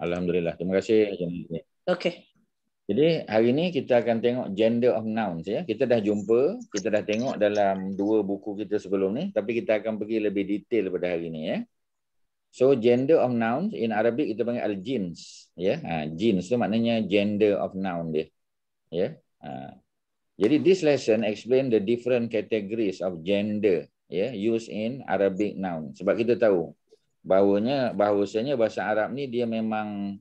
Alhamdulillah. Terima kasih. Okey. Jadi hari ini kita akan tengok gender of nouns ya. Kita dah jumpa, kita dah tengok dalam 2 buku kita sebelum ni, tapi kita akan pergi lebih detail pada hari ini ya. So gender of nouns in Arabic kita panggil al-jins ya. Jins tu maknanya gender of noun dia. Ya. Jadi this lesson explain the different categories of gender ya used in Arabic noun. Sebab kita tahu bahawasanya bahasa Arab ni dia memang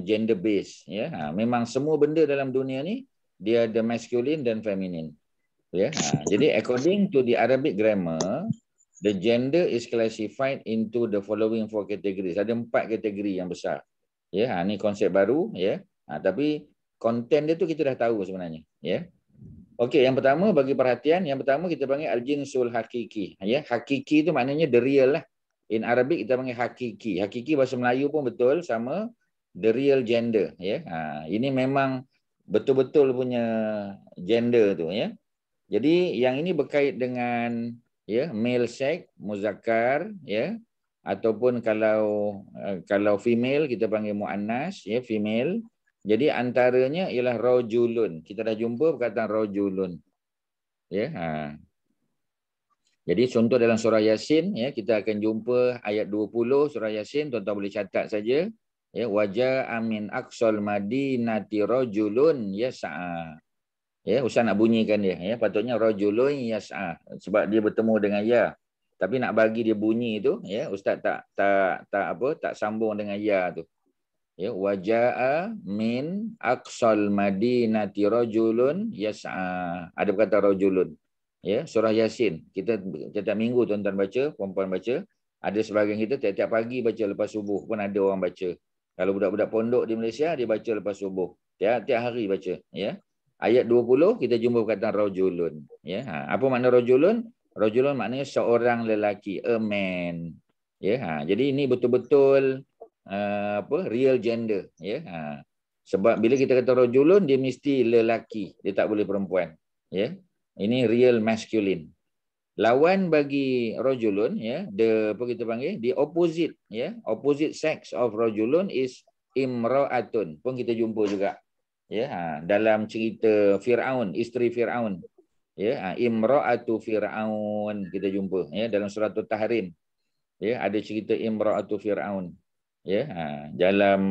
gender based ya. Memang semua benda dalam dunia ni dia ada masculine dan feminine. Ya. Jadi according to the Arabic grammar, the gender is classified into the following 4 categories. Ada 4 kategori yang besar. Ya, ni konsep baru ya. Tapi konten dia tu kita dah tahu sebenarnya, ya. Okey, yang pertama bagi perhatian, yang pertama kita panggil al-jinsul hakiki. Ya, hakiki itu maknanya the real lah. In Arabic kita panggil hakiki. Hakiki bahasa Melayu pun betul sama the real gender ya. Ini memang betul-betul punya gender tu ya. Jadi yang ini berkait dengan ya male sex, muzakkar ya, ataupun kalau female kita panggil muannas ya, female. Jadi antaranya ialah rajulun. Kita dah jumpa perkataan rajulun. Ya, Jadi contoh dalam surah Yasin ya, kita akan jumpa ayat 20 surah Yasin, tuan-tuan boleh catat saja. Ya, waja'a min aqsal madinati rajulun yas'a. Ya, Ustaz nak bunyikan dia ya, patutnya rajulun yas'a sebab dia bertemu dengan ya. Tapi nak bagi dia bunyi tu ya, Ustaz tak sambung dengan ya tu. Ya, waja'a min aqsal madinati rajulun yas'a. Ada perkataan rajulun. Ya, surah Yasin. Kita setiap minggu tuan-tuan baca, puan-puan baca. Ada sebahagian kita tiap-tiap pagi baca lepas subuh pun ada orang baca. Kalau budak-budak pondok di Malaysia dia baca lepas subuh. Tiap hari baca, ya. Ayat 20 kita jumpa perkataan rajulun, ya. Apa makna rajulun? Rajulun maknanya seorang lelaki, a man. Ya, jadi ini betul-betul real gender, ya. Sebab bila kita kata rajulun dia mesti lelaki, dia tak boleh perempuan, ya. Ini real masculine. Lawan bagi rajulun ya, apa kita panggil, the opposite ya, opposite sex of rajulun is imra'atun. Pun kita jumpa juga ya, dalam cerita Firaun, isteri Firaun. Ya, imra'atu Firaun kita jumpa ya dalam surah At-Tahrim. Ya, ada cerita imra'atu Firaun. Ya, dalam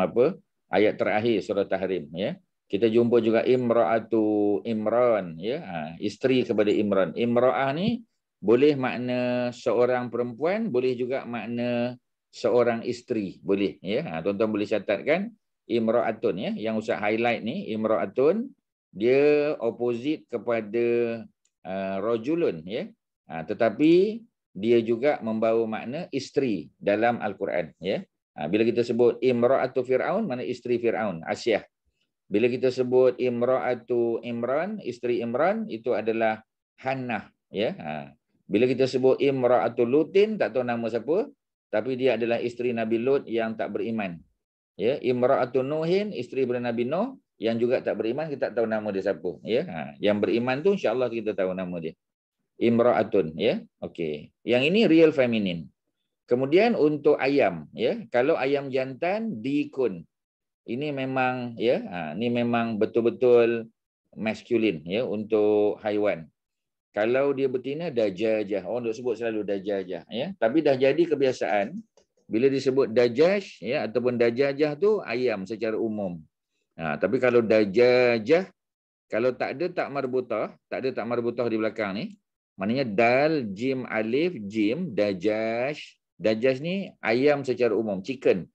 ayat terakhir surah Tahrim ya. Kita jumpa juga imra'atu Imran ya, isteri kepada Imran. Imra'ah ni boleh makna seorang perempuan, boleh juga makna seorang isteri, boleh ya. Tuan-tuan boleh catatkan imra'atun ya, yang Ustaz highlight ni imra'atun dia opposite kepada rajulun ya. Tetapi dia juga membawa makna isteri dalam Al-Quran ya. Bila kita sebut imra'atu Fir'aun, mana isteri Fir'aun, Asyah. Bila kita sebut imra'atu Imran, isteri Imran, itu adalah Hannah ya. Bila kita sebut imra'atu Lutin, tak tahu nama siapa, tapi dia adalah isteri Nabi Lut yang tak beriman. Ya, imra'atu Nuhin, isteri daripada Nabi Nuh yang juga tak beriman, kita tak tahu nama dia siapa ya. Yang beriman tu insya-Allah kita tahu nama dia. Imra'atun ya. Okey. Yang ini real feminine. Kemudian untuk ayam ya, kalau ayam jantan dikun. Ini memang ya, ini memang betul-betul masculine ya untuk haiwan. Kalau dia betina dajajah. Orang duk sebut selalu dajajah ya. Tapi dah jadi kebiasaan bila disebut dajaj ya ataupun dajajah tu ayam secara umum. Tapi kalau dajajah, kalau tak ada tak marbutah di belakang ni, maknanya dal jim alif jim dajaj. Dajaj ni ayam secara umum, chicken.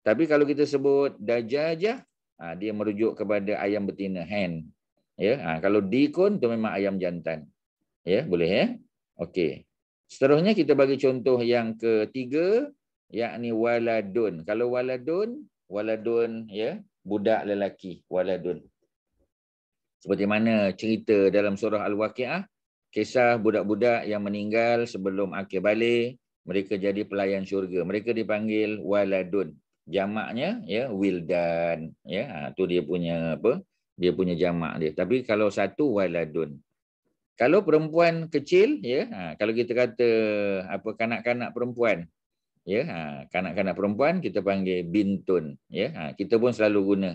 Tapi kalau kita sebut dajajah, dia merujuk kepada ayam betina, hen. Ya, kalau dikun tu memang ayam jantan. Ya, boleh ya. Okey. Seterusnya kita bagi contoh yang ketiga, yakni waladun. Kalau waladun ya, budak lelaki, waladun. Seperti mana cerita dalam surah Al-Waqi'ah, kisah budak-budak yang meninggal sebelum akhir balik, mereka jadi pelayan syurga. Mereka dipanggil waladun. Jamaknya ya wildan ya, tu dia punya dia punya jamak dia. Tapi kalau satu waladun. Kalau perempuan kecil ya, kalau kita kata kanak-kanak perempuan, Ya, kanak-kanak perempuan kita panggil bintun. Ya, kita pun selalu guna.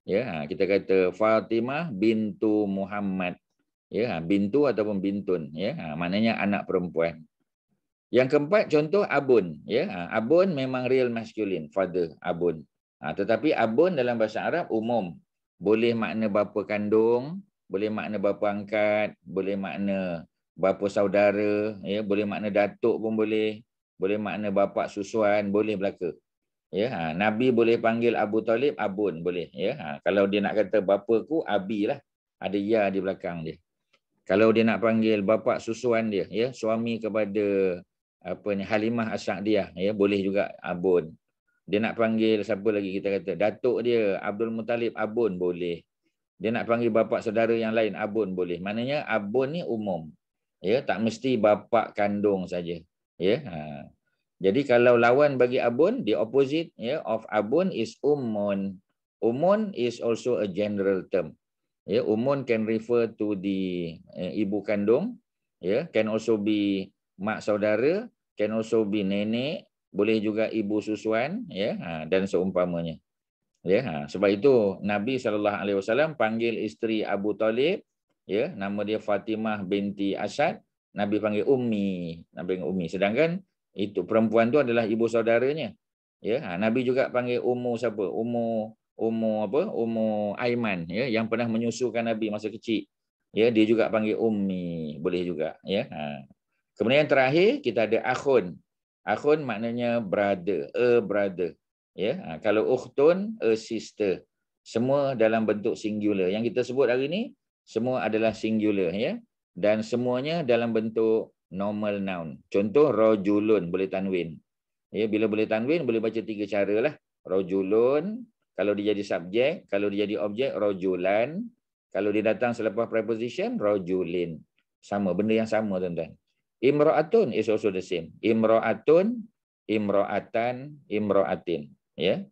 Ya, kita kata Fatimah bintu Muhammad. Ya, bintu ataupun bintun. Ya, maknanya anak perempuan. Yang keempat contoh abun. Ya, abun memang real masculine, father, abun. Tetapi abun dalam bahasa Arab umum. Boleh makna bapa kandung, boleh makna bapa angkat, boleh makna bapa saudara, ya, boleh makna datuk pun boleh. Boleh makna bapa susuan, boleh belaka. Ya, Nabi boleh panggil Abu Talib abun, boleh. Ya, kalau dia nak kata bapaku Abi lah, ada ya di belakang dia. Kalau dia nak panggil bapa susuan dia, ya, suami kepada Halimah As-Sa'diyah, ya, boleh juga abun. Dia nak panggil siapa lagi kita kata datuk dia Abdul Muttalib abun, boleh. Dia nak panggil bapa saudara yang lain abun, boleh. Maknanya abun ni umum. Ya, tak mesti bapa kandung saja. Ya. Jadi kalau lawan bagi abun, the opposite, ya, of abun is ummun. Ummun is also a general term. Ya, ummun can refer to the ibu kandung, ya, can also be mak saudara, can also be nenek, boleh juga ibu susuan, ya, dan seumpamanya. Ya, sebab itu Nabi SAW panggil isteri Abu Talib, ya, nama dia Fatimah binti Asad, Nabi panggil Ummi, Nabi panggil Ummi. Sedangkan itu perempuan tu adalah ibu saudaranya. Ya, Nabi juga panggil Ummu siapa? Ummu Aiman, ya, yang pernah menyusukan Nabi masa kecil. Ya, dia juga panggil Ummi, boleh juga, ya. Kemudian yang terakhir kita ada akhun. Akhun maknanya brother, a brother. Ya, kalau ukhtun, a sister. Semua dalam bentuk singular. Yang kita sebut hari ini semua adalah singular, ya. Dan semuanya dalam bentuk normal noun. Contoh rajulun boleh tanwin. Ya, bila boleh tanwin boleh baca 3 cara lah. Rajulun kalau dia jadi subjek, kalau dia jadi objek rajulan, kalau dia datang selepas preposition rajulin. Sama, benda yang sama tuan-tuan. Imra'atun is also the same. Imra'atun, imra'atan, imra'atin. Ya.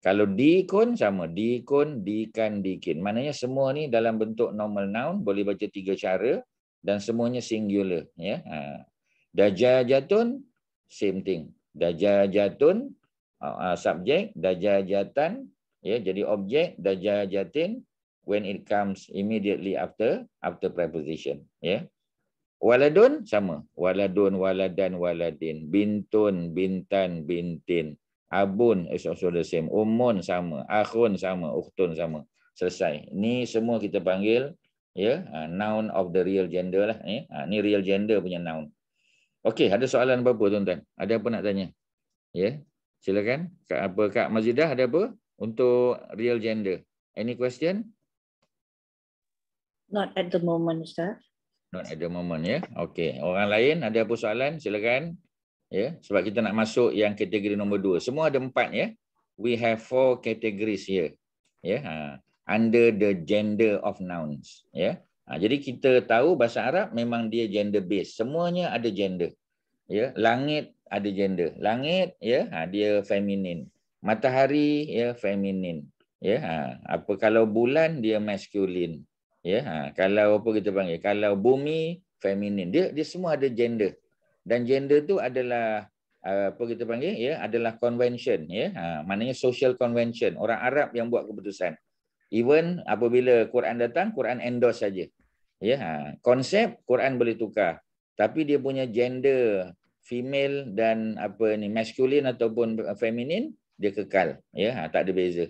Kalau dikun sama, dikun, dikan, dikin. Maknanya semua ni dalam bentuk normal noun, boleh baca 3 cara dan semuanya singular, ya. Dajajatun same thing. Dajajatun subjek, dajajatan, ya, jadi objek, dajajatin when it comes immediately after preposition, ya. Waladun sama. Waladun, waladan, waladin. Bintun, bintan, bintin. Abun is also the same. Ummun sama. Akhun sama. Ukhtun sama. Selesai. Ini semua kita panggil, ya, noun of the real gender lah. Ya. Ini real gender punya noun. Okey, ada soalan apa-apa tuan-tuan? Ada apa nak tanya? Ya, silakan. Kak Mazidah ada apa untuk real gender? Any question? Not at the moment, Ustaz. Not at the moment, ya. Okey. Orang lain ada apa soalan? Silakan. Ya, sebab kita nak masuk yang kategori nombor 2. Semua ada 4, ya. We have 4 categories here. Ya, under the gender of nouns, ya. Jadi kita tahu bahasa Arab memang dia gender based. Semuanya ada gender. Ya, langit ada gender. Langit, ya, dia feminin. Matahari, ya, feminin. Ya, apa kalau bulan dia masculine. Ya, kalau apa kita panggil, kalau bumi feminin. Dia semua ada gender. Dan gender tu adalah apa kita panggil, ya, adalah convention, ya. Maknanya social convention. Orang Arab yang buat keputusan. Even apabila Quran datang, Quran endorse saja. Ya, konsep Quran boleh tukar. Tapi dia punya gender female dan apa ni masculine ataupun feminin dia kekal, ya, tak ada beza.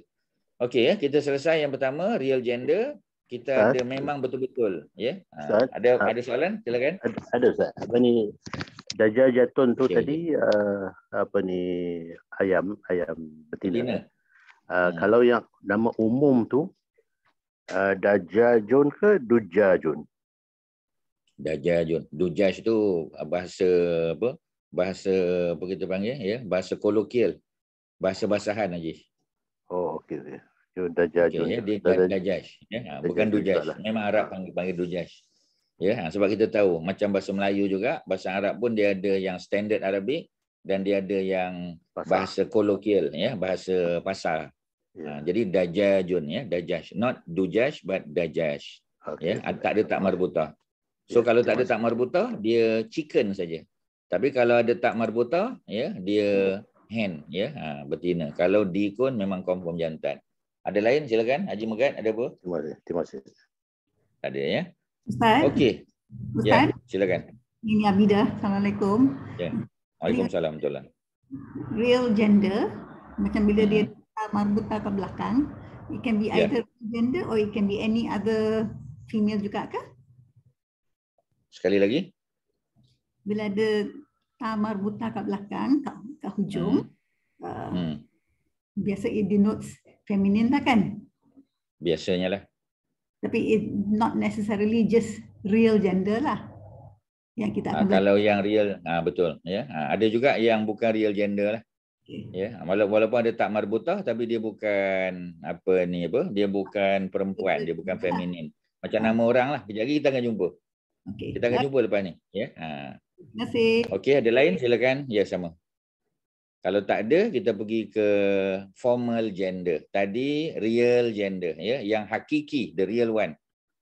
Okey, ya, kita selesai yang pertama real gender. Kita ada memang betul-betul, ya. Ada soalan? Silakan. Ada Ustaz. Apa ni dajajatun tu Okay, tadi apa ni ayam betina. Kalau yang nama umum tu dajajun ke dujajun? Dajajun. Dujaj tu bahasa apa? Bahasa apa kita panggil, ya? Bahasa kolokial. Bahasa basahan aja. Oh, okey. Dajajun. Okay, ya, dia dajaj, ya. Bukan dujaj. Memang Arab panggil dujaj. Ya, sebab kita tahu macam bahasa Melayu juga, bahasa Arab pun dia ada yang standard Arabic dan dia ada yang bahasa kolokial, ya, bahasa pasar. Jadi dajajun, ya, dajaj, not dujaj but dajaj. Okay, ya, tak ada tak marbutah. So kalau tak ada tak marbutah, dia chicken saja. Tapi kalau ada tak marbutah, ya, dia hen, ya, betina. Kalau dikun memang confirm jantan. Ada lain silakan Haji Megat, ada apa? Terima kasih. Ada ya. Ustaz. Okey. Ustaz. Ya, silakan. Ini Abidah. Assalamualaikum. Ya. Waalaikumsalam. Real gender, macam bila dia marbutah ke belakang, it can be either gender or it can be any other female juga ke? Sekali lagi. Bila ada marbutah kat belakang, kat hujung, biasa it denotes feminine lah kan? Biasanya lah. Tapi it not necessarily just real gender lah. Yang kita akan kalau yang real, betul. Ya, ada juga yang bukan real gender lah. Ya, walaupun ada tak marbutah, tapi dia bukan dia bukan perempuan, dia bukan feminin. Macam nama orang lah. Kejap lagi kita akan jumpa. Kita akan jumpa lepas ni. Ya. Terima kasih. Okey, ada lain silakan. Ya, sama. Kalau tak ada, kita pergi ke formal gender. Tadi real gender, ya, yang hakiki, the real one.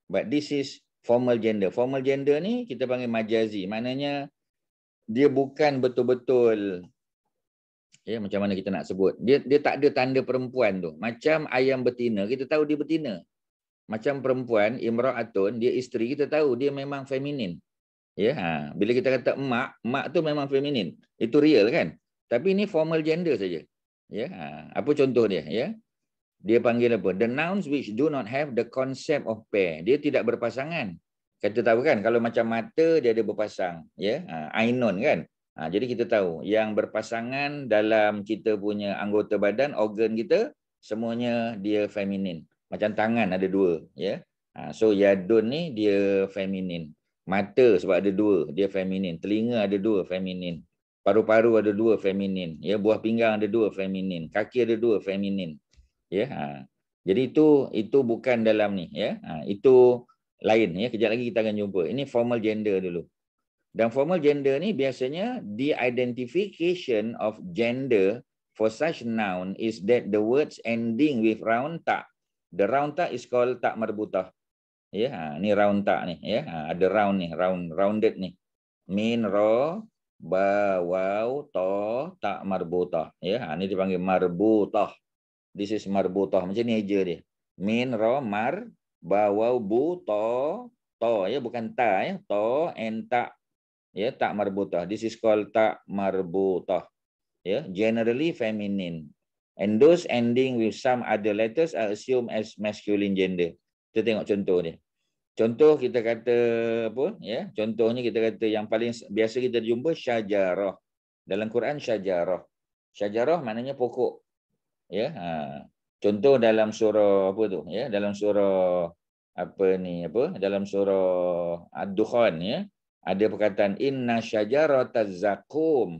But this is formal gender. Formal gender ni kita panggil majazi. Maknanya dia bukan betul-betul, ya, macam mana kita nak sebut. Dia tak ada tanda perempuan tu. Macam ayam betina, kita tahu dia betina. Macam perempuan, imra'atun, dia isteri, kita tahu dia memang feminin. Ya, bila kita kata emak tu memang feminin. Itu real kan? Tapi ini formal gender saja. Ya, apa contoh dia, ya? Dia panggil apa? The nouns which do not have the concept of pair. Dia tidak berpasangan. Kita tahu kan, kalau macam mata dia ada berpasang, ya. Ainon kan? Jadi kita tahu yang berpasangan dalam kita punya anggota badan, organ kita, semuanya dia feminin. Macam tangan ada dua, ya. So yadun ni dia feminin. Mata sebab ada dua, dia feminin. Telinga ada dua, feminin. Paru-paru ada dua, feminin. Ya, buah pinggang ada dua, feminin. Kaki ada dua, feminin. Ya, jadi itu bukan dalam ni, ya. Itu lain, ya. Kejap lagi kita akan jumpa. Ini formal gender dulu. Dan formal gender ni biasanya the identification of gender for such noun is that the words ending with round ta. The round ta is called tak marbutah. Ya, ni round tak ni, ya. Ada round ni, rounded ni. Min, ra, ba, waw, ta, tak marbutah. Ya, ni dipanggil marbutah. This is marbutah. Macam ni aja dia. Min, ra, mar, ba, waw, bu, ta, ya, bukan ta, ya. Ta and tak. Ya, tak marbutah. This is called tak marbutah. Ya, generally feminine. And those ending with some other letters are assumed as masculine gender. Kita tengok contoh dia. Contoh kita kata apa, ya? Contohnya kita kata yang paling biasa kita jumpa syajarah. Dalam Quran syajarah. Syajarah maknanya pokok. Ya, contoh dalam surah apa tu, ya? Dalam surah dalam surah Ad-Dukhan, ya. Ada perkataan inna syajarataz zakum.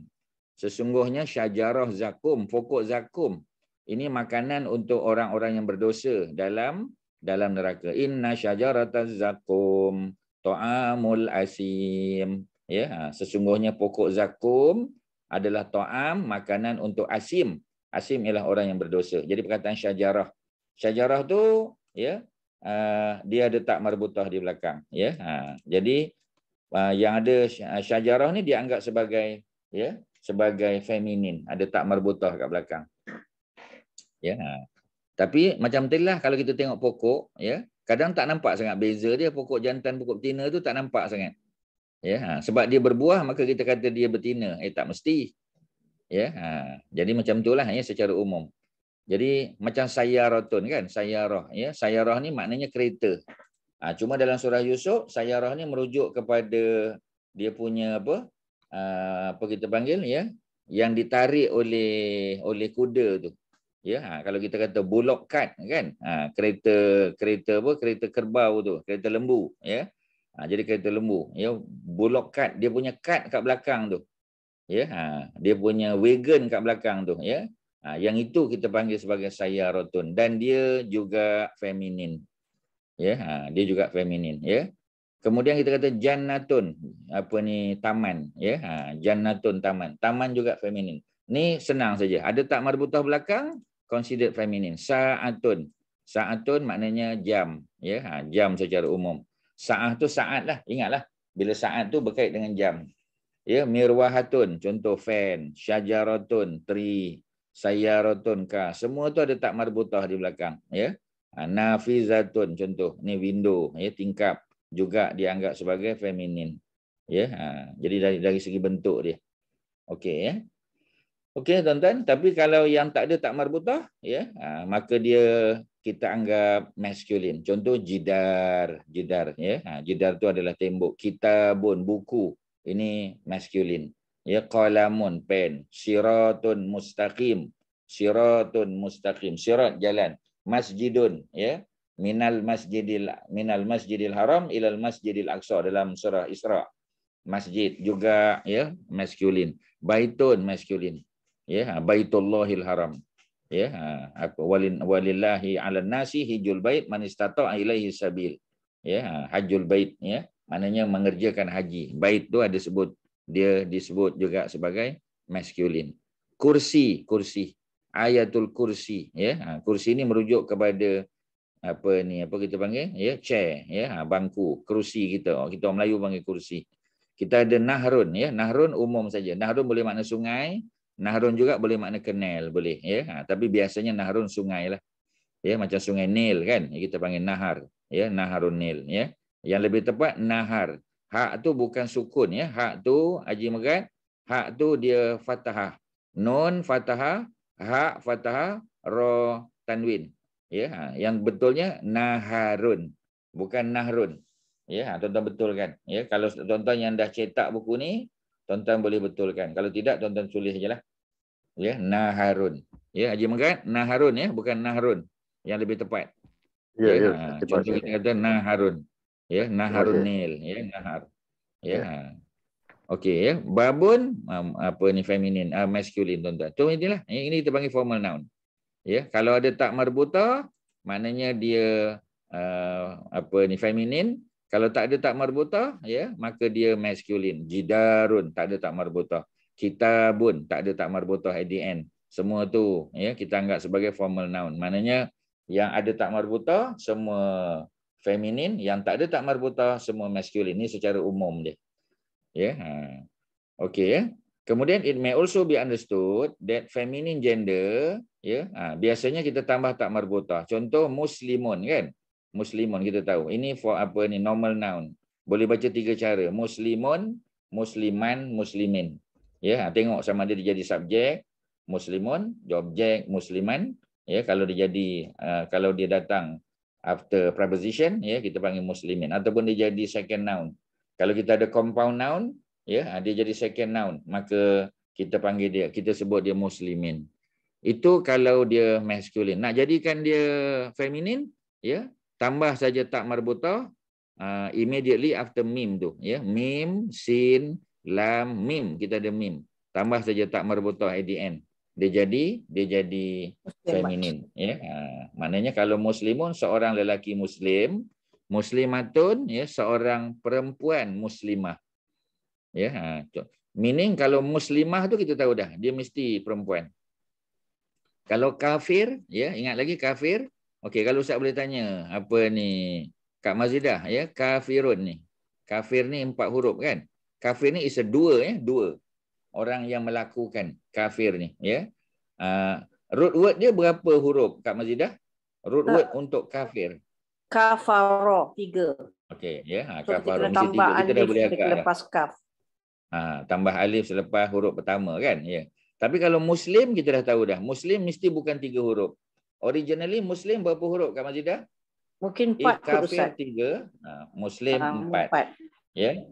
Sesungguhnya syajarah zakum, pokok zakum. Ini makanan untuk orang-orang yang berdosa dalam neraka. Inna syajarataz zakum ta'amul asim. Ya, sesungguhnya pokok zakum adalah ta'am, makanan untuk asim. Asim ialah orang yang berdosa. Jadi perkataan syajarah. Syajarah tu, ya, dia ada tak marbutah di belakang, ya. Jadi yang ada syajarah ni dianggap sebagai, ya, sebagai feminin, ada tak marbutah kat belakang. Ya. Tapi macam itulah kalau kita tengok pokok, ya, kadang tak nampak sangat beza dia, pokok jantan, pokok betina tu tak nampak sangat. Ya, sebab dia berbuah maka kita kata dia betina. Tak mesti. Ya, jadi macam itulah, ya, secara umum. Jadi macam sayaratun kan, sayarah, ya. Sayarah ni maknanya kereta. Cuma dalam surah Yusuf, sayarah ni merujuk kepada dia punya apa kita panggil, ya, yang ditarik oleh kuda tu. Ya, kalau kita kata bullock cart kan, kereta kerbau tu, kereta lembu, ya. Jadi kereta lembu, ya, bullock cart, dia punya cart kat belakang tu. Ya, dia punya wagon kat belakang tu, ya. Yang itu kita panggil sebagai sayaratun, dan dia juga feminin. Ya, dia juga feminin, ya. Kemudian kita kata jannatun, taman, ya. Jannatun, taman. Taman juga feminin. Ni senang saja. Ada tak marbutah belakang, considered feminin. Sa'atun. Sa'atun maknanya jam, ya. Jam secara umum. Sa'ah tu saat lah, ingatlah. Bila saat tu berkait dengan jam. Ya, mirwahatun contoh fan, syajaratun tree, sayyaratun car. Semua tu ada tak marbutah di belakang, ya. Nafizatun contoh, ni window, ya, tingkap juga dianggap sebagai feminin. Ya, jadi dari segi bentuk dia. Okey, ya. Okey tuan-tuan, tapi kalau yang tak ada tak marbutah, ya, maka dia kita anggap masculine. Contoh jidar, ya. Jidar tu adalah tembok, kitabun buku. Ini masculine. Ya, qalamun pen, siratun mustaqim. Sirat jalan. Masjidun, ya. Minal masjidil haram ilal masjidil aqsa dalam surah Isra. Masjid juga, ya, masculine. Baitun masculine. Ya, Baitullahil Haram. Ya, walillahi 'alan nasi hijjul bait man istata'a ilaihi sabil. Ya, hajjul bait, ya. Maknanya mengerjakan haji. Bait tu ada sebut, dia disebut juga sebagai masculine. Kursi. Ayatul kursi, ya. Kursi ini merujuk kepada apa kita panggil, ya, chair, ya, bangku, kerusi kita. Kita orang Melayu panggil kursi. Kita ada nahrun, ya. Nahrun umum saja. Nahrun boleh makna sungai, nahrun juga boleh makna kenal, boleh, ya. Tapi biasanya nahrun sungai lah. Ya, macam sungai Nil kan, kita panggil nahar, ya, naharun Nil, ya. Yang lebih tepat nahar. Hak tu bukan sukun, ya. Hak tu Haji Megat, hak tu dia fathah. Nun fathah, hak fathah, ra tanwin. Ya, yang betulnya naharun, bukan nahrun. Ya, tuan-tuan betulkan. Ya, kalau tuan-tuan yang dah cetak buku ni, tuan-tuan boleh betulkan. Kalau tidak, tuan-tuan tulis je lah. Ya, naharun. Ya, Haji Megat, naharun, ya, bukan nahrun. Yang lebih tepat. Ya, contoh kita kata naharun. Ya, naharun nil, ya, nahar. Ya. Okey, ya. Babun apa ni feminin, masculine tuan-tuan. Tu inilah. Ini kita panggil formal noun. Ya, kalau ada tak marbutah, maknanya dia feminin. Kalau tak ada tak marbutah, ya, maka dia masculine. Jidarun, tak ada tak marbutah. Kitabun, tak ada tak marbutah at the end. Semua tu, ya, kita anggap sebagai formal noun. Maknanya yang ada tak marbutah semua feminin, yang tak ada tak marbutah semua masculine. Ini secara umum dia. Ya. Okey, ya. Kemudian it may also be understood that feminine gender, ya, biasanya kita tambah tak marbutah. Contoh muslimun kan? Muslimun kita tahu. Ini for apa ni, normal noun. Boleh baca 3 cara. Muslimun, musliman, muslimin. Ya, tengok sama dia jadi subjek muslimun, objek musliman, ya, kalau dia jadi kalau dia datang after preposition, ya, kita panggil muslimin, ataupun dia jadi second noun. Kalau kita ada compound noun, ya, dia jadi second noun, maka kita panggil dia, kita sebut dia muslimin. Itu kalau dia masculine. Nak jadikan dia feminin, ya, tambah saja tak marbutah immediately after mim tu, ya. Mim, sin, lam, mim, kita ada mim. Tambah saja tak marbutah at the end. Dia jadi feminin, ya. Maknanya kalau muslimun seorang lelaki muslim, muslimatun, ya, seorang perempuan muslimah. Ya, meaning kalau muslimah tu kita tahu dah, dia mesti perempuan. Kalau kafir, ya, ingat lagi kafir. Okey, kalau Ustaz boleh tanya, apa ni Kak Mazidah, ya, kafirun ni. Kafir ni 4 huruf kan? Kafir ni is a dua, ya, dua. Orang yang melakukan kafir ni, ya. Root word dia berapa huruf Kak Mazidah? Root word untuk kafir. Kafaro 3. Okey, ya, So, kafaro kita mesti 3. tambah Kita dah boleh alif agak dah. lepas kaf. Tambah alif selepas huruf pertama kan, ya. Tapi kalau muslim kita dah tahu dah, muslim mesti bukan 3 huruf. Originally muslim berapa huruf Kak Mazidah? Mungkin 4 kafir 3, muslim 4. Ya.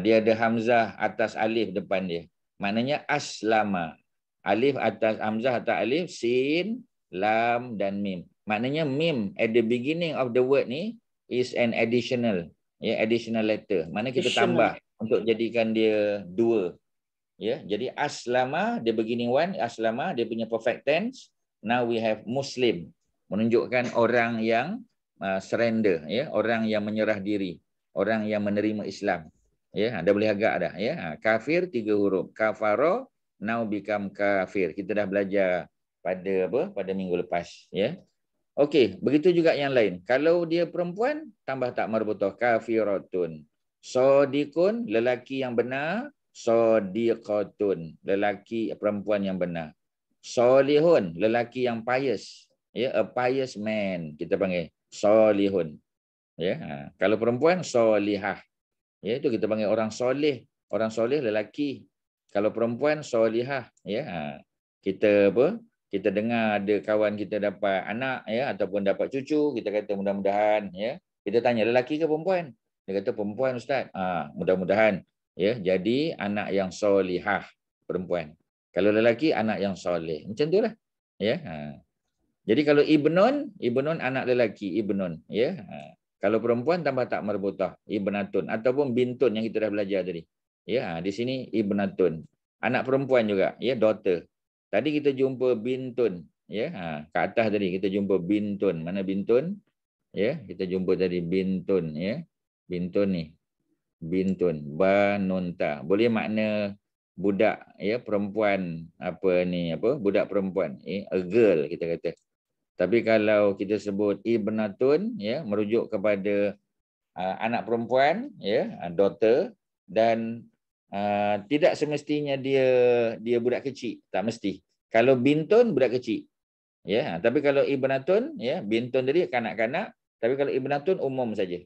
Dia ada hamzah atas alif depan dia. Maknanya aslama. Alif atas hamzah atas alif, sin, lam dan mim. Maknanya mim at the beginning of the word ni is an additional, ya, additional letter. Maknanya kita tambah untuk jadikan dia 2. Ya, jadi aslama dia beginning one, aslama dia punya perfect tense. Now we have muslim, menunjukkan orang yang surrender, ya, orang yang menyerah diri, orang yang menerima Islam. Ya, dah boleh agak dah, ya. Kafir 3 huruf. Kafaro now become kafir. Kita dah belajar pada minggu lepas, ya. Okey, begitu juga yang lain. Kalau dia perempuan tambah tak marbutah, kafiratun. Sadiqun, lelaki yang benar. Sadiqatun, lelaki perempuan yang benar. Solihun, lelaki yang pious. Ya, a pious man kita panggil solihun. Ya, kalau perempuan solihah. Ya, itu kita panggil orang soleh. Orang soleh lelaki. Kalau perempuan solihah, ya. Kita apa? Kita dengar ada kawan kita dapat anak, ya, ataupun dapat cucu, kita kata mudah-mudahan, ya. Kita tanya lelaki ke perempuan? Dia kata perempuan, Ustaz. Mudah-mudahan, ya, jadi anak yang solihah perempuan. Kalau lelaki anak yang soleh. Macam itulah. Ya. Jadi kalau ibnun anak lelaki, ibnun, ya. Kalau perempuan tambah tak marbutah, ibnatun ataupun bintun yang kita dah belajar tadi. Ya, di sini ibnatun. Anak perempuan juga, ya, daughter. Tadi kita jumpa bintun, ya. Ke atas tadi kita jumpa bintun. Mana bintun? Ya, kita jumpa tadi bintun, ya. Bintun ni. Bintun, banunta. Boleh makna budak, ya, perempuan budak perempuan, a girl kita kata. Tapi kalau kita sebut ibnatun, ya, merujuk kepada anak perempuan, ya, daughter, dan tidak semestinya dia budak kecil, tak mesti. Kalau bintun budak kecil, ya. Tapi kalau ibnatun, ya, bintun tadi kanak-kanak, tapi kalau ibnatun umum saja.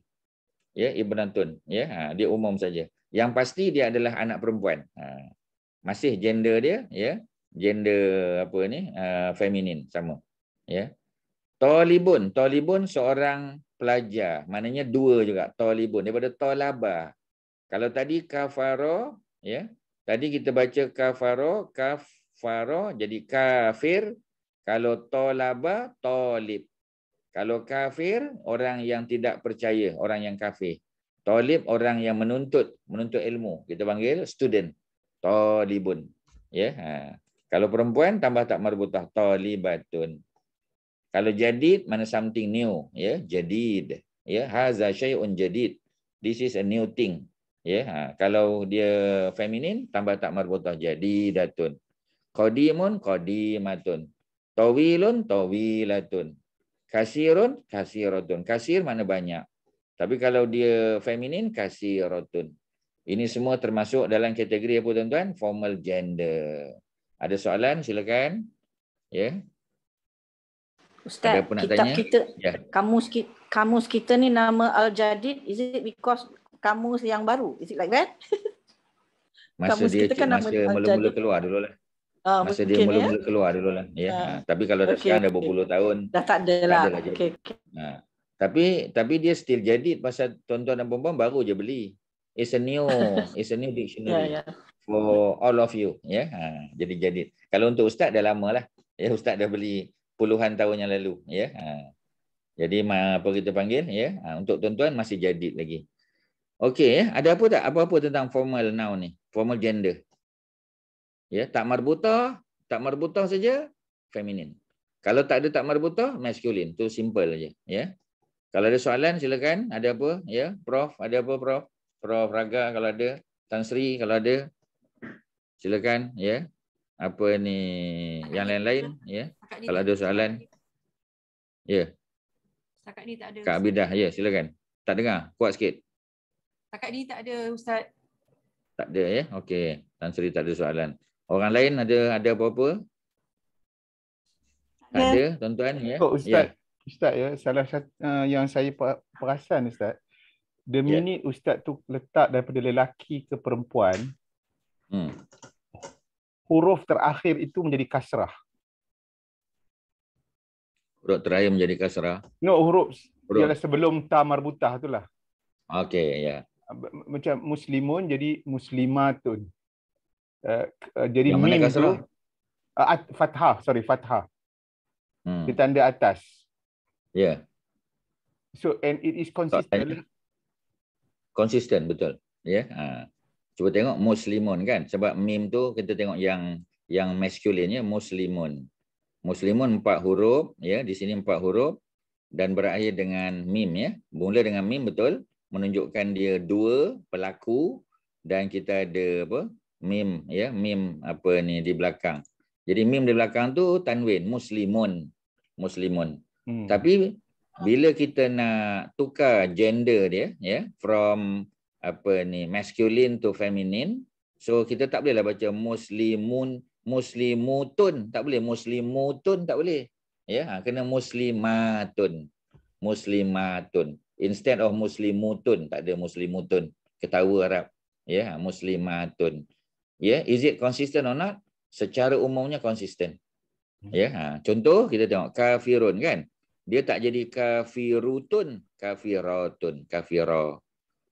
Ya, ibnatun, ya, dia umum saja. Yang pasti dia adalah anak perempuan. Masih gender dia, ya, gender feminin sama, ya. Talibun seorang pelajar, maknanya dua juga, talibun daripada talaba. Kalau tadi kafaro, ya, tadi kita baca kafaro jadi kafir. Kalau talaba, talib. Kalau kafir, orang yang tidak percaya, orang yang kafir. Talib, orang yang menuntut ilmu, kita panggil student. Talibun, ya. Kalau perempuan tambah tak marbutah, talibatun. Kalau jadid, mana something new, ya, jadid, ya, haza syai'un jadid, this is a new thing, ya. Kalau dia feminin tambah tak marbutah, jadidatun. Qadimun, qadimatun. Tawilun, tawilatun. Kasirun, kasiratun. Kasir mana banyak. Tapi kalau dia feminin, kasiratun. Ini semua termasuk dalam kategori apa, tuan-tuan? Formal gender. Ada soalan? Silakan. Ya. Ustaz, ada apa nak kitab tanya? kita, Ya. kamus kita ni nama Al-Jadid, is it because kamus yang baru? Is it like that? Masa Kamus dia kita kan nama mula-mula Al-Jadid. keluar dulu lah. Masa dia Mungkin, mula-mula keluar dulu lah. Ya. Tapi kalau dah Okey, sekarang dah okey. berpuluh tahun, Dah tak ada tak lah. ada lah jadi. Okay. Tapi dia still jadid pasal tuan-tuan dan puan-puan baru je beli. It's a new dictionary for all of you. Ya. Jadi jadid. Kalau untuk ustaz dah lama lah. Ya, ustaz dah beli puluhan tahun yang lalu. Ya. Jadi apa kita panggil? Ya. Untuk tuan-tuan masih jadid lagi. Okey, ya. Ada apa tak? Apa-apa tentang formal noun ni? Formal gender. Ya, tak marbutah saja feminin. Kalau tak ada tak marbutah, masculine. Tu simple aja, ya. Kalau ada soalan silakan. Ada apa? Ya, Prof, ada apa, Prof? Prof Raga kalau ada, Tan Sri kalau ada. Silakan, ya. Apa ni yang lain-lain, ya. Kalau ada soalan. Ya. Setakat ni tak ada. Kak Abidah, ya, silakan. Tak dengar, kuat sikit. Setakat ni tak ada, Ustaz. Tak ada, ya. Okey, Tan Sri tak ada soalan. Orang lain ada apa-apa? Ada, tuan-tuan, ya. Ustaz, Ustaz, ya, salah satu yang saya perasan, Ustaz, the minute Ustaz tu letak daripada lelaki ke perempuan, huruf terakhir itu menjadi kasrah. Huruf terakhir menjadi kasrah. No, huruf ialah sebelum ta marbutah itulah. Okey, ya. Macam muslimun jadi muslimatun. Jadi yang mana mim kasrah? tu fathah. Dia tanda atas. Ya. So and it is consistent. Konsisten, betul. Ya. Cuba tengok muslimun kan, sebab mim tu kita tengok yang masculine, ya, muslimun. Muslimun 4 huruf, ya, di sini 4 huruf dan berakhir dengan mim, ya. Mula dengan mim, betul, menunjukkan dia 2 pelaku dan kita ada apa? Mim, ya, mim apa ni di belakang. Jadi mim di belakang tu tanwin, muslimun. Tapi bila kita nak tukar gender dia, ya, from apa ni masculine to feminine, So kita tak bolehlah baca muslimun, muslimutun, tak boleh, muslimutun tak boleh. Ya, kena muslimatun. Muslimatun. Instead of muslimutun, tak ada muslimutun. Ketawa Arab. Ya, muslimatun. Ya, is it consistent or not? Secara umumnya konsisten. Ya, contoh kita tengok kafirun kan. Dia tak jadi kafirutun, kafiratun, kafira.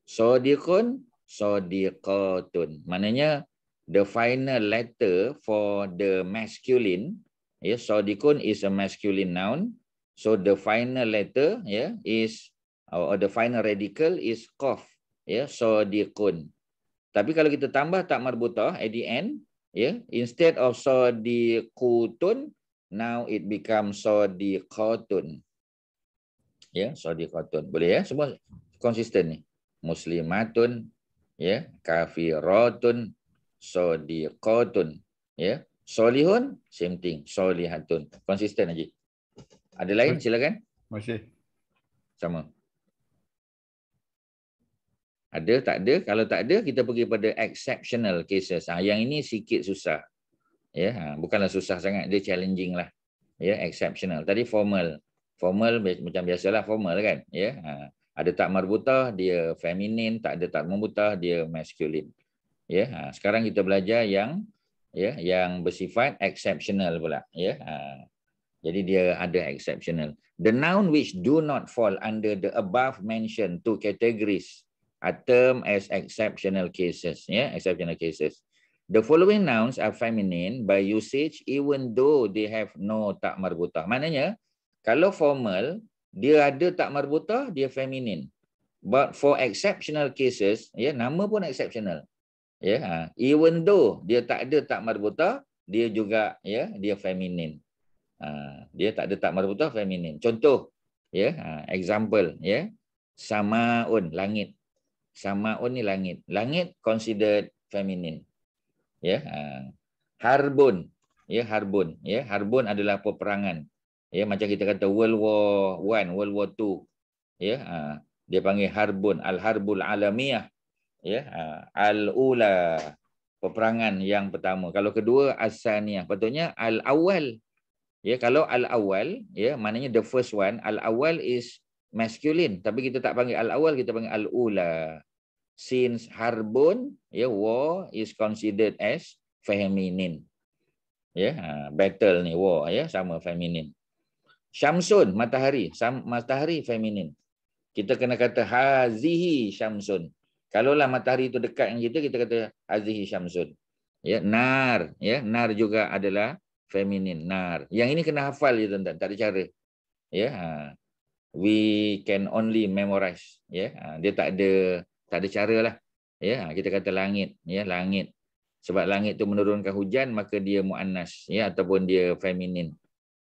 Sadiqun, sadiqatun. Maknanya the final letter for the masculine, ya, sadiqun is a masculine noun. So the final letter, ya, is or the final radical is qaf, ya, sadiqun. Tapi kalau kita tambah tak marbutah at the end, ya, instead of sadiqutun, now it becomes sadiqatun. Ya, sadiqatun. Boleh ya? Semua konsisten ni. Muslimatun, ya, kafiratun, sadiqatun, ya. Solihun, same thing, solihatun. Konsisten aja. Ada lain silakan. Masih. Sama. Ada, tak ada? Kalau tak ada, kita pergi pada exceptional cases. Yang ini sikit susah. Ya, bukanlah susah sangat, dia challenging lah. Ya, exceptional. Tadi formal. Formal macam biasalah formal kan? Ya. Ada tak marbutah, dia feminin, tak ada tak marbutah, dia masculine. Ya, sekarang kita belajar yang bersifat exceptional pula, ya. Jadi dia ada exceptional. The noun which do not fall under the above mentioned two categories are termed as exceptional cases, ya, exceptional cases. The following nouns are feminine by usage even though they have no tak marbutah. Maknanya kalau formal dia ada tak marbutah, dia feminine. But for exceptional cases, ya, nama pun exceptional. Ya, even though dia tak ada tak marbutah, dia juga, ya, dia feminine. Dia tak ada tak marbutah, feminine. Contoh, ya, example, ya, samaun, langit. Samaun ni langit. Langit considered feminine. Ya, harbun, ya, harbun, ya, harbun adalah peperangan. Ya, macam kita kata World War I, World War II. Ya, dia panggil harbun, al-harbul alamiyah. Ya, al-ula, peperangan yang pertama. Kalau kedua as-saniyah, patutnya al-awwal. Ya, kalau al-awwal, ya, maknanya the first one, al-awwal is masculine, tapi kita tak panggil al-awwal, kita panggil al-ula. Since harbun, ya, war is considered as feminine. Ya, battle ni war, ya, sama feminine. Syamsun, matahari, matahari feminine. Kita kena kata hazihi syamsun. Kalaulah matahari itu dekat dengan kita kata hazihi syamsun. Ya, nar, ya, nar juga adalah feminin, nar. Yang ini kena hafal je tuan-tuan, tak ada cara. Ya, we can only memorize. Ya, dia tak ada cara lah. Ya, kita kata langit, ya, langit. Sebab langit tu menurunkan hujan, maka dia muannas, ya, ataupun dia feminin.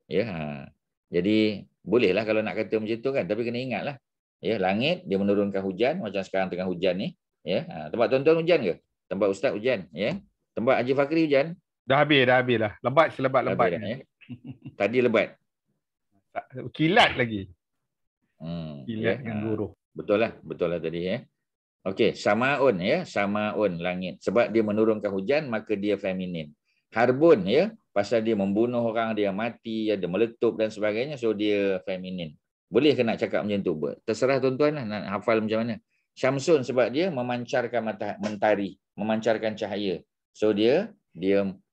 Ya, jadi bolehlah kalau nak kata macam tu kan, tapi kena ingatlah. Ya, langit dia menurunkan hujan, macam sekarang tengah hujan ni. Ya, tempat tuan-tuan hujan ke? Tempat ustaz hujan, ya. Tempat Haji Fakri hujan? Dah habis lah. Lebat selebat-lebat. Ya. Tadi lebat. Kilat lagi. Ya. Kilat dengan guruh. Betul lah tadi, ya. Okey, samaun, ya, samaun, langit. Sebab dia menurunkan hujan, maka dia feminin. Harbun, ya, pasal dia membunuh orang, dia mati, dia meletup dan sebagainya, so dia feminin. Boleh ke nak cakap macam tu? Terserah tuan-tuan lah nak hafal macam mana. Syamsun sebab dia memancarkan mentari, memancarkan cahaya. So dia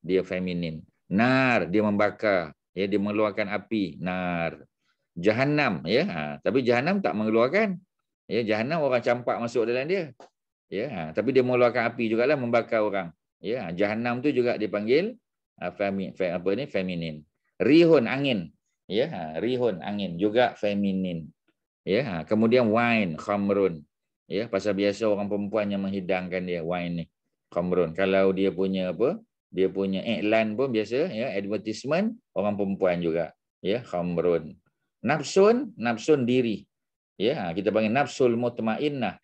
feminin. Nar, dia membakar, ya, dia mengeluarkan api, nar. Jahannam, ya, tapi Jahannam tak mengeluarkan. Ya, Jahannam orang campak masuk dalam dia. Ya, tapi dia mengeluarkan api jugalah, membakar orang. Ya, Jahannam tu juga dipanggil feminin. Rihun, angin. Ya, rihun, angin juga feminin. Ya, kemudian wine, khamrun. Ya, pasal biasa orang perempuan yang menghidangkan dia wine ni, khamrun. Kalau dia punya dia punya iklan pun biasa, ya, advertisement orang perempuan juga. Ya, khamrun. Nafsun diri. Ya, kita panggil nafsul mutmainnah.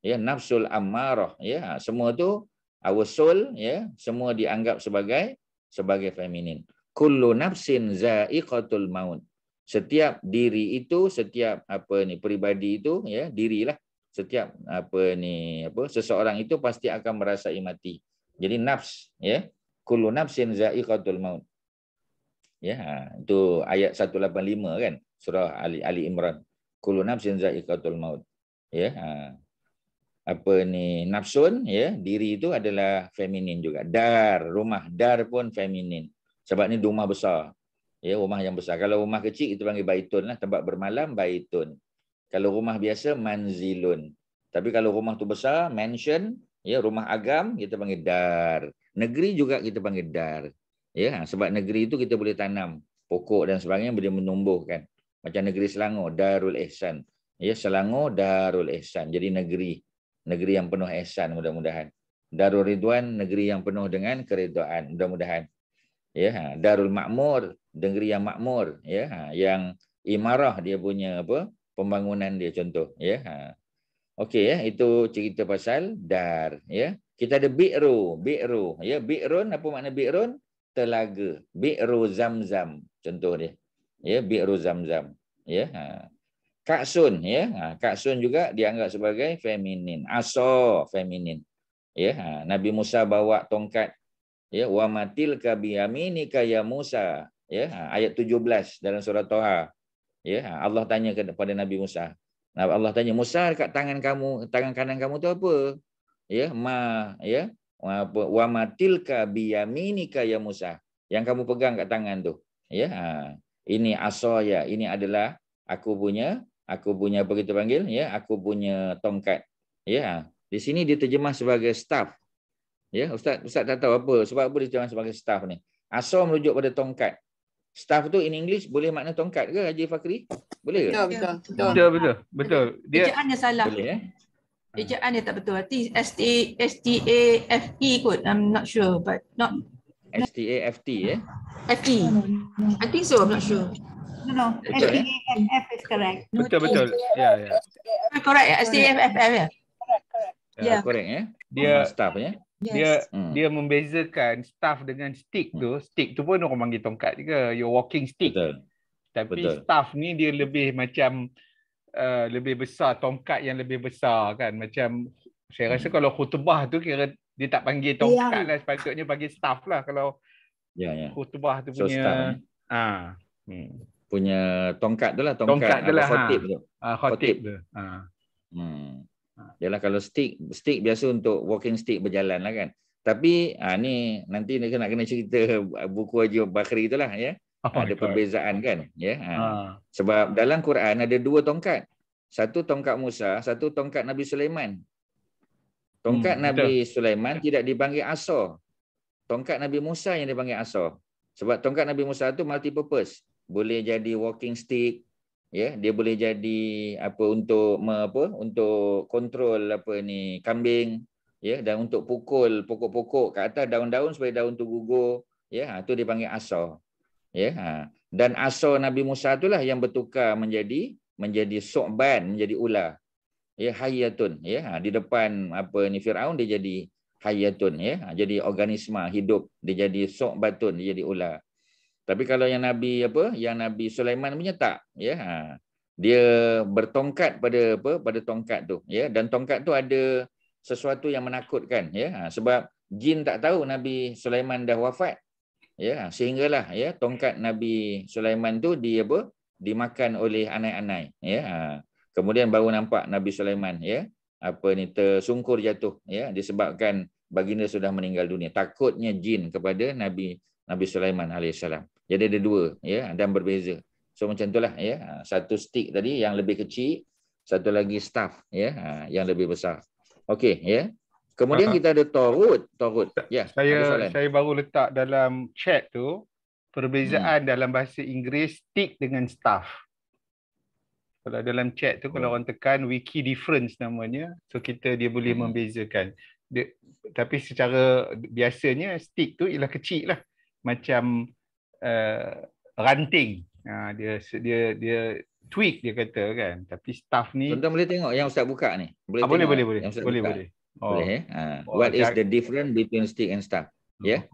Ya, nafsul ammarah. Ya, semua tu our soul, ya, semua dianggap sebagai feminin. Kullu nafsin za'iqatul maut. Setiap diri itu, setiap peribadi itu, ya, dirilah. Setiap seseorang itu pasti akan merasai mati. Jadi nafs, ya. Kullu nafsin za'iqatul maut. Ya, itu ayat 185 kan, surah Ali Imran. Kullu nafsin za'iqatul maut. Ya, apa ni, nafsun, ya, diri itu adalah feminin juga. Dar, rumah, dar pun feminin. Sebab ni rumah besar. Ya, rumah yang besar. Kalau rumah kecil itu panggil baitun lah, tempat bermalam baitun. Kalau rumah biasa manzilun. Tapi kalau rumah tu besar, mansion, ya, rumah agam kita panggil dar. Negeri juga kita panggil dar. Ya, sebab negeri itu kita boleh tanam pokok dan sebagainya, boleh menumbuhkan. Macam negeri Selangor, Darul Ihsan. Ya, Selangor Darul Ihsan. Jadi negeri yang penuh ihsan, mudah-mudahan. Darul Ridwan, negeri yang penuh dengan keridaan, mudah-mudahan. Ya, Darul Makmur, negeri yang makmur, ya, yang imarah dia punya apa? Pembangunan dia contoh, ya. Okey, ya, itu cerita pasal dar, ya. Kita ada bi'ru, ya. Bi'run, apa makna bi'run? Telaga. Bi'ru Zamzam, contoh dia. Ya, bi'ru Zamzam, ya. Ka'sun, ya. Ka'sun juga dianggap sebagai feminin. Asa, feminin. Ya, Nabi Musa bawa tongkat, ya, wa matilka biyaminika ya Musa, ya, ayat 17 dalam surah Toha. Ya, Allah tanya kepada Nabi Musa. Allah tanya, Musa, dekat tangan kamu, tangan kanan kamu tu apa? Ya, ya, wa matilka biyaminika ya Musa. Yang kamu pegang kat tangan tu. Ya, ini asaya, ini adalah aku punya apa kita panggil, ya, aku punya tongkat. Ya, di sini diterjemah sebagai staff. Ya, Ustaz tak tahu apa sebab apa diterjemah sebagai staff ni. Asa merujuk pada tongkat. Staff tu in English boleh makna tongkat ke Haji Fakri? Boleh ke? Betul. Dia Ejaannya salah. Boleh, Ejaan dia tak betul. Nanti STAFE kot. I'm not sure, but not STAFT, ya. FE. I think so. I'm not sure. No, Betul, ya? STAFF is correct. betul. Ya. Correct. STAFF, ya. Ya, correct, ya. Dia Staff, ya. dia membezakan staff dengan stick tu. Stick tu pun orang panggil tongkat juga. Your walking stick. Betul. Tapi Betul. staff ni dia lebih macam lebih besar, tongkat yang lebih besar kan. Macam saya rasa kalau khutbah tu kira dia tak panggil tongkat lah, sepatutnya panggil staff lah kalau khutbah tu punya punya tongkat tu lah, tongkat tu lah, khotib tu. Khotib tu. Yalah, kalau stick biasa untuk walking stick berjalan lah kan. Tapi ni nanti nak kena cerita buku Haji Bakri itulah, ya. Ada perbezaan kan, ya. Sebab dalam Quran ada dua tongkat. Satu tongkat Musa, satu tongkat Nabi Sulaiman. Tongkat Nabi Sulaiman tidak dipanggil asa. Tongkat Nabi Musa yang dipanggil asa. Sebab tongkat Nabi Musa tu multi purpose. Boleh jadi walking stick, ya, dia boleh jadi untuk kontrol kambing, ya, dan untuk pukul pokok-pokok kat atas daun-daun supaya daun tu gugur, ya, tu dipanggil asa, ya. Dan asa Nabi Musa itulah yang bertukar menjadi su'ban, menjadi ular, ya, hayatun, ya. Di depan Firaun dia jadi hayatun, ya, jadi organisma hidup, dia jadi su'batun, dia jadi ular. Tapi kalau yang Nabi Sulaiman punya tak, ya. Dia bertongkat pada tongkat tu, ya, dan tongkat tu ada sesuatu yang menakutkan, ya. Sebab jin tak tahu Nabi Sulaiman dah wafat, ya, sehinggalah, ya, tongkat Nabi Sulaiman tu dimakan oleh anai-anai, ya. Kemudian baru nampak Nabi Sulaiman, ya, tersungkur jatuh, ya, disebabkan baginda sudah meninggal dunia. Takutnya jin kepada Nabi Sulaiman alaihissalam. Jadi ada dua, ya, dan berbeza. So macam itulah, ya. Satu stick tadi yang lebih kecil, satu lagi staff, ya, yang lebih besar. Okey, ya. Kemudian kita ada torut. Ya, saya baru letak dalam chat tu perbezaan dalam bahasa Inggeris stick dengan staff. Kalau dalam chat tu kalau orang tekan wiki difference namanya, so dia boleh membezakan. Tapi secara biasanya stick tu ialah kecil lah. Macam ranting. Dia twig dia kata kan. Tapi staff ni tuan-tuan boleh tengok yang Ustaz buka ni. Boleh. Boleh. What is the difference between stick and staff? Ya.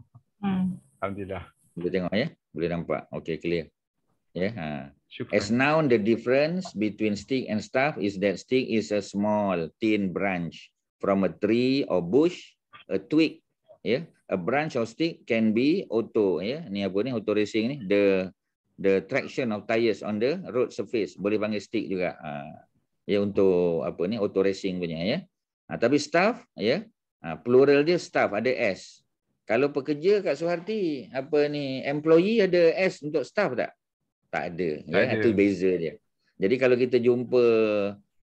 Alhamdulillah. Boleh tengok, ya. Boleh nampak. Okey, clear. Ya. As noun, the difference between stick and staff is that stick is a small thin branch from a tree or bush. A twig ya. A branch of stick can be auto, ya. Ni apa ni, auto racing ni, the traction of tires on the road surface, boleh panggil stick juga. Ya, untuk apa ni, auto racing punya, ya. Tapi staff, ya, plural dia staff, ada S. Kalau pekerja kat Suharti, apa ni, employee, ada S untuk staff tak? Tak ada, ya. Itu beza dia. Jadi kalau kita jumpa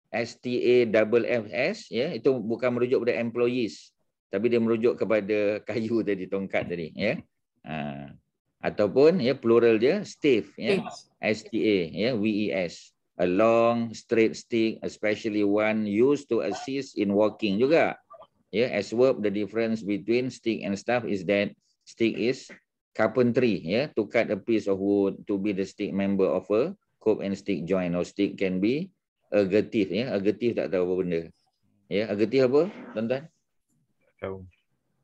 STAFFS, ya, itu bukan merujuk pada employees, tapi dia merujuk kepada kayu tadi, tongkat tadi, ya. Ataupun ya plural dia staff, ya, STA, ya, WES, a long straight stick, especially one used to assist in walking juga. Ya, as verb, the difference between stick and staff is that stick is carpentry, ya, to cut a piece of wood to be the stick member of a cope and stick joint, or stick can be ergative, ya. Ergative tak tahu apa benda. Ya, ergative apa, tuan-tuan? Tahu.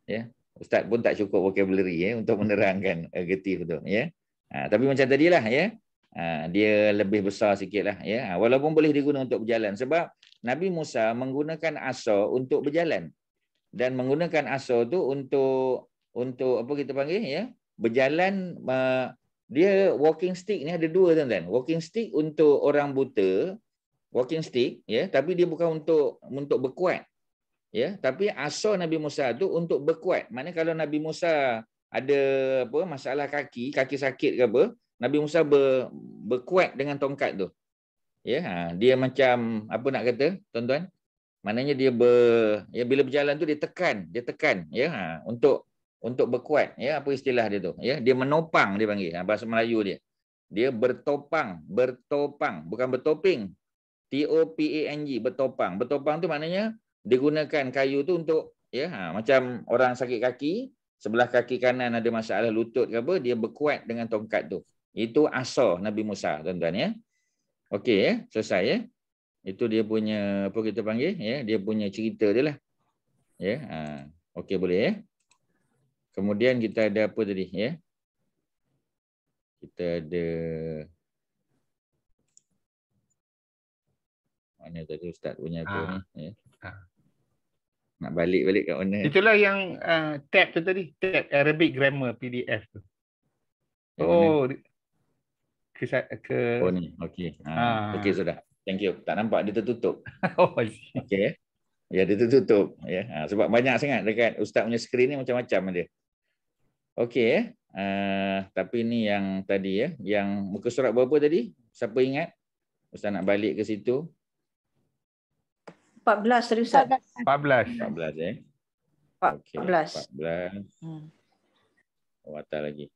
Ya, Ustaz pun tak cukup vocabulary, ya, untuk menerangkan ergative tu, ya. Tapi macam tadilah, ya. Dia lebih besar sikitlah, ya. Walaupun boleh digunakan untuk berjalan, sebab Nabi Musa menggunakan asa untuk berjalan, dan menggunakan asa tu untuk apa kita panggil, ya, berjalan. Dia walking stick ni ada dua, tuan-tuan. Walking stick untuk orang buta, walking stick, ya, tapi dia bukan untuk berkuat, ya. Tapi asa Nabi Musa tu untuk berkuat. Maknanya kalau Nabi Musa ada apa masalah kaki sakit ke apa, Nabi Musa berkuat dengan tongkat tu. Ya, dia macam apa nak kata, tuan-tuan? Maknanya dia bila berjalan tu dia tekan, ya, untuk berkuat, ya. Apa istilah dia tu, ya? Dia menopang, dia panggil, bahasa Melayu dia. Dia bertopang, bukan bertoping. TOPANG, bertopang. Bertopang tu maknanya digunakan kayu tu untuk, ya, macam orang sakit kaki, sebelah kaki kanan ada masalah lutut ke apa, dia berkuat dengan tongkat tu. Itu asa Nabi Musa, tuan-tuan, ya. Okey, ya, selesai, ya. Itu dia punya apa kita panggil, ya, dia punya cerita dia lah. Ya, okey, boleh, ya. Kemudian kita ada apa tadi, ya? Kita ada mana tadi Ustaz punya apa ni, ya. Nak balik kat mana? Itulah yang tab tu tadi, tab Arabic Grammar PDF tu. Oh ni, okey. Okey, sudah. Thank you. Tak nampak dia tertutup. Okey. Ya, dia tertutup, ya. Sebab banyak sangat dekat Ustaz punya skrin ni, macam-macam dia. Okey, ya. Tapi ni yang tadi, ya, yang muka surat berapa tadi? Siapa ingat? Ustaz nak balik ke situ. 14 tadi Ustaz. 14, ya. Okey, 14. Atas lagi.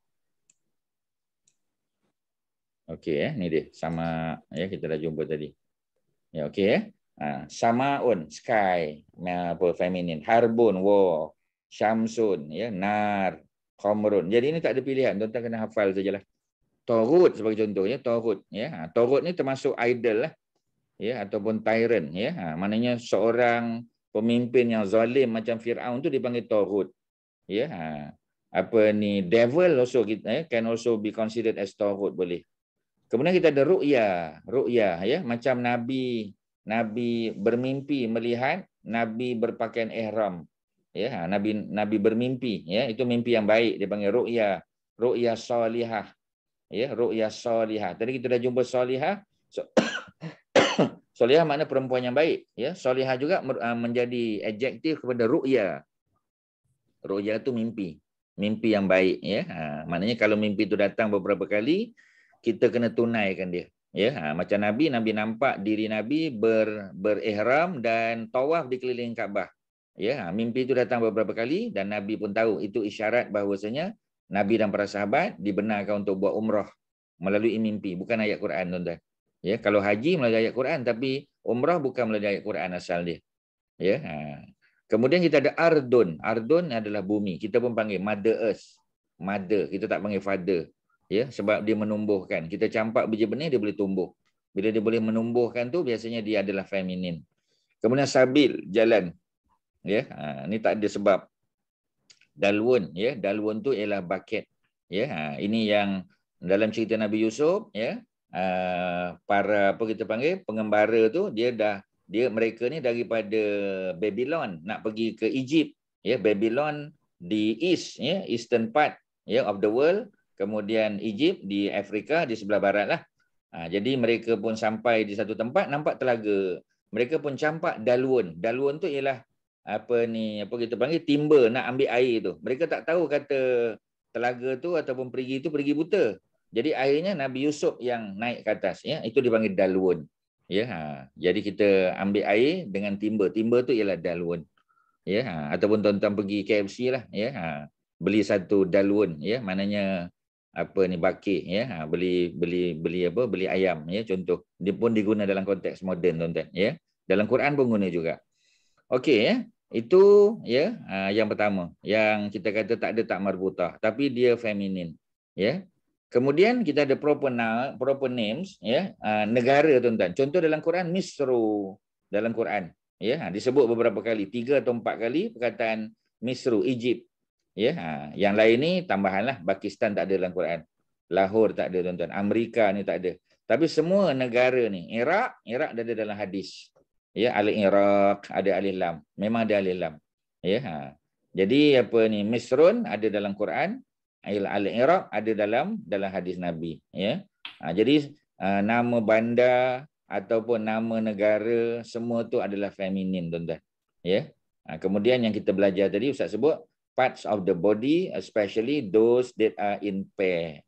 Okey, ni dia. Sama, ya, kita dah jumpa tadi. Ya, okey, ya. Samaun, sky, apa, feminine. Harbun, war. Syamsun, ya, nar. Qamrun. Jadi ini tak ada pilihan. Tuan-tuan kena hafal sajalah. Torut sebagai contoh, ya, Torut, ya. Torut ni termasuk idol lah, ya, ataupun tyrant, ya. Maknanya seorang pemimpin yang zalim macam Firaun tu dipanggil Torut, ya. Apa ni, devil also can also be considered as Torut, boleh. Kemudian kita ada ru'ya, ya, macam Nabi bermimpi melihat Nabi berpakaian ihram, ya. Nabi bermimpi, ya, itu mimpi yang baik, dia panggil ru'ya salihah, ya, ru'ya salihah. Tadi kita dah jumpa salihah. Salihah makna perempuan yang baik, ya. Salihah juga menjadi adjektif kepada ru'ya. Ru'ya itu mimpi yang baik, ya. Maknanya kalau mimpi itu datang beberapa kali, kita kena tunaikan dia, ya. Macam Nabi nampak diri Nabi berihram dan tawaf di keliling Kaabah, ya. Mimpi itu datang beberapa kali dan Nabi pun tahu itu isyarat bahawasanya Nabi dan para sahabat dibenarkan untuk buat umrah melalui mimpi, bukan ayat Quran, tuan-tuan. Ya, kalau haji melalui ayat Quran, tapi umrah bukan melalui ayat Quran asal dia, ya. Kemudian kita ada ardun. Ardun adalah bumi. Kita pun panggil Mother Earth. Mother, kita tak panggil father. Ya, sebab dia menumbuhkan. Kita campak biji benih, dia boleh tumbuh. Bila dia boleh menumbuhkan tu, biasanya dia adalah feminin. Kemudian sabil, jalan. Ya, ini tak ada sebab. Dalwun, ya, dalwun tu ialah bucket. Ya, ini yang dalam cerita Nabi Yusuf, ya, para apa kita panggil pengembara tu, mereka ni daripada Babylon nak pergi ke Egypt, ya. Babylon di east, ya, eastern part, ya, of the world. Kemudian Egypt di Afrika di sebelah barat lah. Jadi mereka pun sampai di satu tempat nampak telaga. Mereka pun campak dalwun. Dalwun tu ialah apa kita panggil timba nak ambil air tu. Mereka tak tahu kata telaga tu ataupun perigi tu perigi buta. Jadi akhirnya Nabi Yusuf yang naik ke atas, ya. Itu dipanggil dalwun. Ya, jadi kita ambil air dengan timba. Timba tu ialah dalwun. Ya, ataupun tuan-tuan pergi KFC lah, ya. Beli satu dalwun, ya. Maknanya bakit, ya. Beli ayam, ya, contoh. Dia pun diguna dalam konteks moden, tuan-tuan, ya. Dalam Quran pun guna juga. Okey, ya. Itu, ya, yang pertama yang kita kata tak ada tak marbutah, tapi dia feminin, ya. Kemudian kita ada proper names, ya, negara, tuan-tuan. Contoh dalam Quran Misru, dalam Quran, ya, disebut beberapa kali, 3 atau 4 kali perkataan Misru, Egypt, ya. Yang lain ni tambahanlah. Pakistan tak ada dalam Quran, Lahore tak ada, tuan-tuan, Amerika ni tak ada. Tapi semua negara ni, Iraq ada dalam hadis, ya, al-Iraq ada alif lam, memang ada alif lam, ya. Jadi Misrun ada dalam Quran, al-Iraq ada dalam hadis Nabi, ya. Jadi nama bandar ataupun nama negara semua tu adalah feminin, tuan-tuan, ya. Kemudian yang kita belajar tadi Ustaz sebut parts of the body, especially those that are in pair,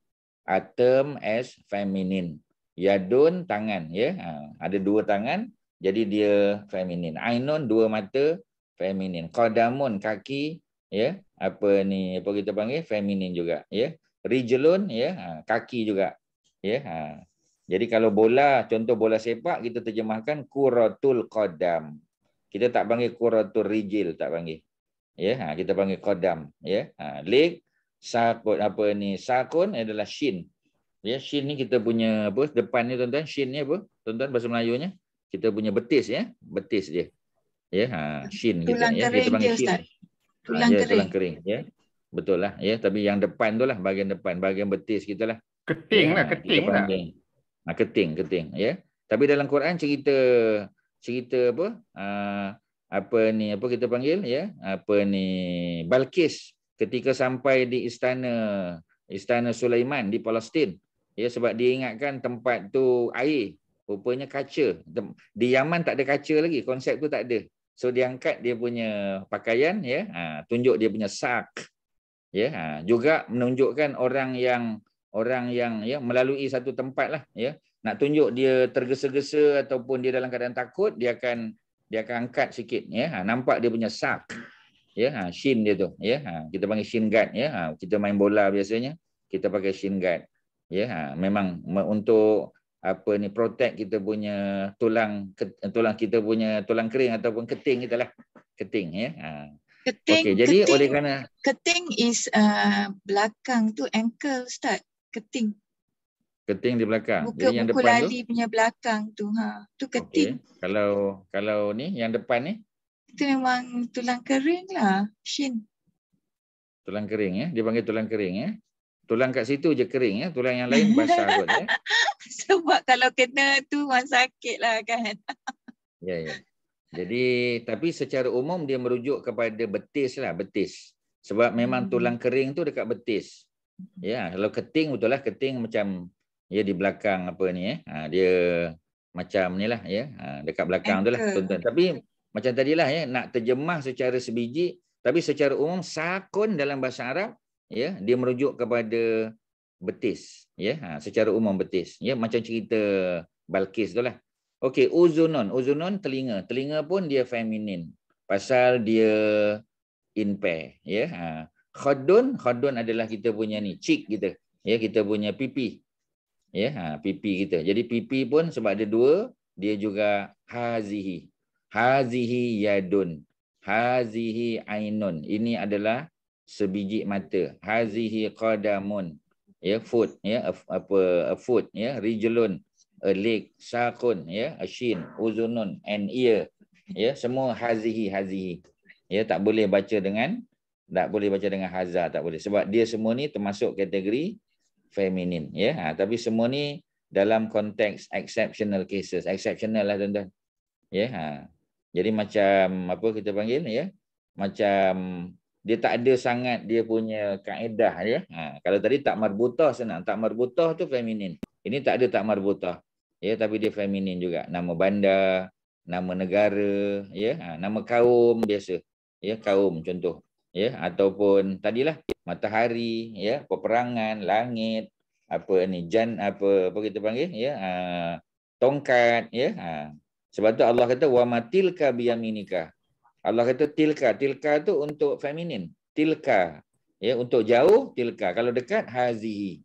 are termed as feminine. Yadun, tangan, ya. Ada 2 tangan, jadi dia feminin. Ainun, 2 mata, feminin. Qadamun, kaki, ya. Kita panggil feminin juga, ya. Rijlun, ya, kaki juga, ya. Jadi kalau bola, contoh bola sepak, kita terjemahkan kuratul qadam. Kita tak panggil kuratul rijil, tak panggil. Ya, kita panggil qadam, ya. Leg, sakun adalah shin. Ya, shin ni kita punya depan ni, tuan-tuan, shin ni tuan-tuan, bahasa Melayunya? Kita punya betis, ya. Betis dia. Ya, shin kita, ya. Kita panggil shin. Tulang kering, ya. Betul lah, ya. Tapi yang depan tu lah, bahagian depan, bahagian betis kita lah. Keting, ya, lah, keting lah. Keting, ya. Tapi dalam Quran cerita kita panggil, ya, Balqis ketika sampai di istana Sulaiman di Palestin, ya, sebab dia ingatkan tempat tu air, rupanya kaca. Di Yaman tak ada kaca lagi, konsep tu tak ada. So dia angkat dia punya pakaian, ya, tunjuk dia punya sak, ya, juga menunjukkan orang yang ya melalui satu tempat lah, ya, nak tunjuk dia tergesa-gesa ataupun dia dalam keadaan takut, dia akan angkat sikit, ya, nampak dia punya sak, ya, shin dia tu, ya, kita panggil shin guard, ya. Kita main bola biasanya kita pakai shin guard, ya. Memang untuk protect kita punya tulang kita punya tulang kering ataupun keting kita lah, keting, ya. Okey, jadi oleh kerana keting is belakang tu ankle, Ustaz. Keting di belakang. Buku, jadi yang buku depan lali punya belakang tu, tu keting. Okay. Kalau ni yang depan ni itu memang tulang kering lah, shin. Tulang kering, ya. Dia panggil tulang kering, ya. Tulang kat situ je kering, ya. Tulang yang lain basah kot, ya. Sebab kalau kena tu memang sakit lah kan. Ya. Jadi tapi secara umum dia merujuk kepada betis lah, betis. Sebab memang tulang kering tu dekat betis. Ya, kalau keting betul lah, keting macam ya di belakang dia macam ni lah, ya. Dekat belakang tu lah, tuan-tuan. Tapi macam tadilah, ya, nak terjemah secara sebiji, tapi secara umum sakun dalam bahasa Arab, ya, dia merujuk kepada betis, ya. Secara umum betis, ya, macam cerita Balqis tu lah. Okey, uzunun telinga. Telinga pun dia feminin pasal dia in pair, ya. Khaddun adalah kita punya ni, cheek kita, ya, kita punya pipi, ya, pipi kita. Jadi pipi pun sebab ada 2, dia juga hazihi yadun, hazihi ainun, ini adalah sebiji mata, hazihi qadamun, ya, foot, ya, a foot, ya, rijlun, a leg, sakun, ya, a shin, uzunun, an ear, ya, semua hazihi, ya. Tak boleh baca dengan haza, tak boleh, sebab dia semua ni termasuk kategori feminin, ya. Tapi semua ni dalam konteks exceptional cases, exceptional lah, tuan-tuan, ya. Jadi macam kita panggil, ya, macam dia tak ada sangat dia punya kaedah ya. Kalau tadi tak marbutah senang, tak marbutah tu feminin. Ini tak ada tak marbutah. Ya, tapi dia feminin juga. Nama bandar, nama negara, ya, nama kaum biasa. Ya, kaum contoh. Ya, ataupun tadilah matahari, ya, peperangan, langit, apa ni, apa kita panggil, ya, tongkat, ya. Sebab tu Allah kata wa matilka biyaminika. Allah kata tilka tu untuk feminin. Tilka, ya, untuk jauh tilka. Kalau dekat hazihi.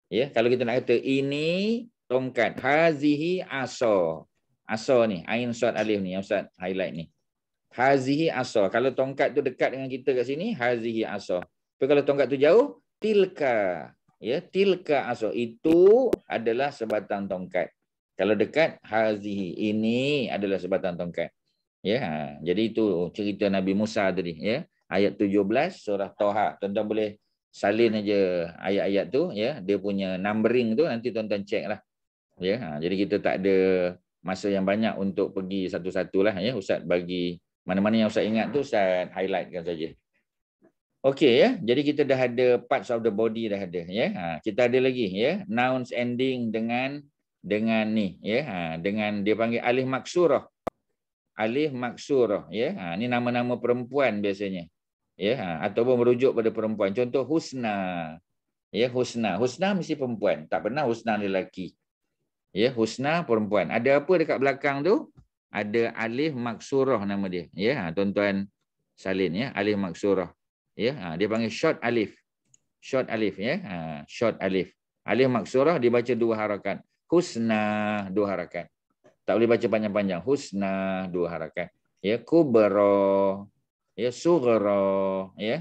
Ya, kalau kita nak kata ini tongkat, hazihi asa. Asa ni, ain sad alif ni yang Ustaz highlight ni. Hazihi asa. Kalau tongkat tu dekat dengan kita kat sini, hazihi asa. Tapi kalau tongkat tu jauh, tilka. Ya, tilka asa. Itu adalah sebatang tongkat. Kalau dekat, hazihi. Ini adalah sebatang tongkat. Ya, jadi itu cerita Nabi Musa tadi, ya. Ayat 17 surah Toha. Tuan-tuan boleh salin aja ayat-ayat tu, ya. Dia punya numbering tu nanti tuan-tuan check lah. Ya, jadi kita tak ada masa yang banyak untuk pergi satu-satulah, ya. Ustaz bagi mana-mana yang Ustaz ingat tu Ustaz highlightkan saja. Okey, ya. Jadi kita dah ada parts of the body dah ada, ya. Kita ada lagi, ya. Nouns ending dengan ni, ya. Dengan dia panggil alif maksurah. Alif maksurah, ya. Ni nama-nama perempuan biasanya. Ya, ataupun merujuk pada perempuan. Contoh husna. Ya, husna. Husna mesti perempuan. Tak pernah husna lelaki. Ya, husna perempuan. Ada apa dekat belakang tu? Ada alif maksurah nama dia. Ya, tuan-tuan salin, ya, alif maksurah. Ya, dia panggil short alif. Short alif, ya. Short alif. Alif maksurah dibaca 2 harakat. Husna 2 harakat. Tak boleh baca panjang-panjang. Husna 2 harakat. Ya, kubra, ya, sughra, ya.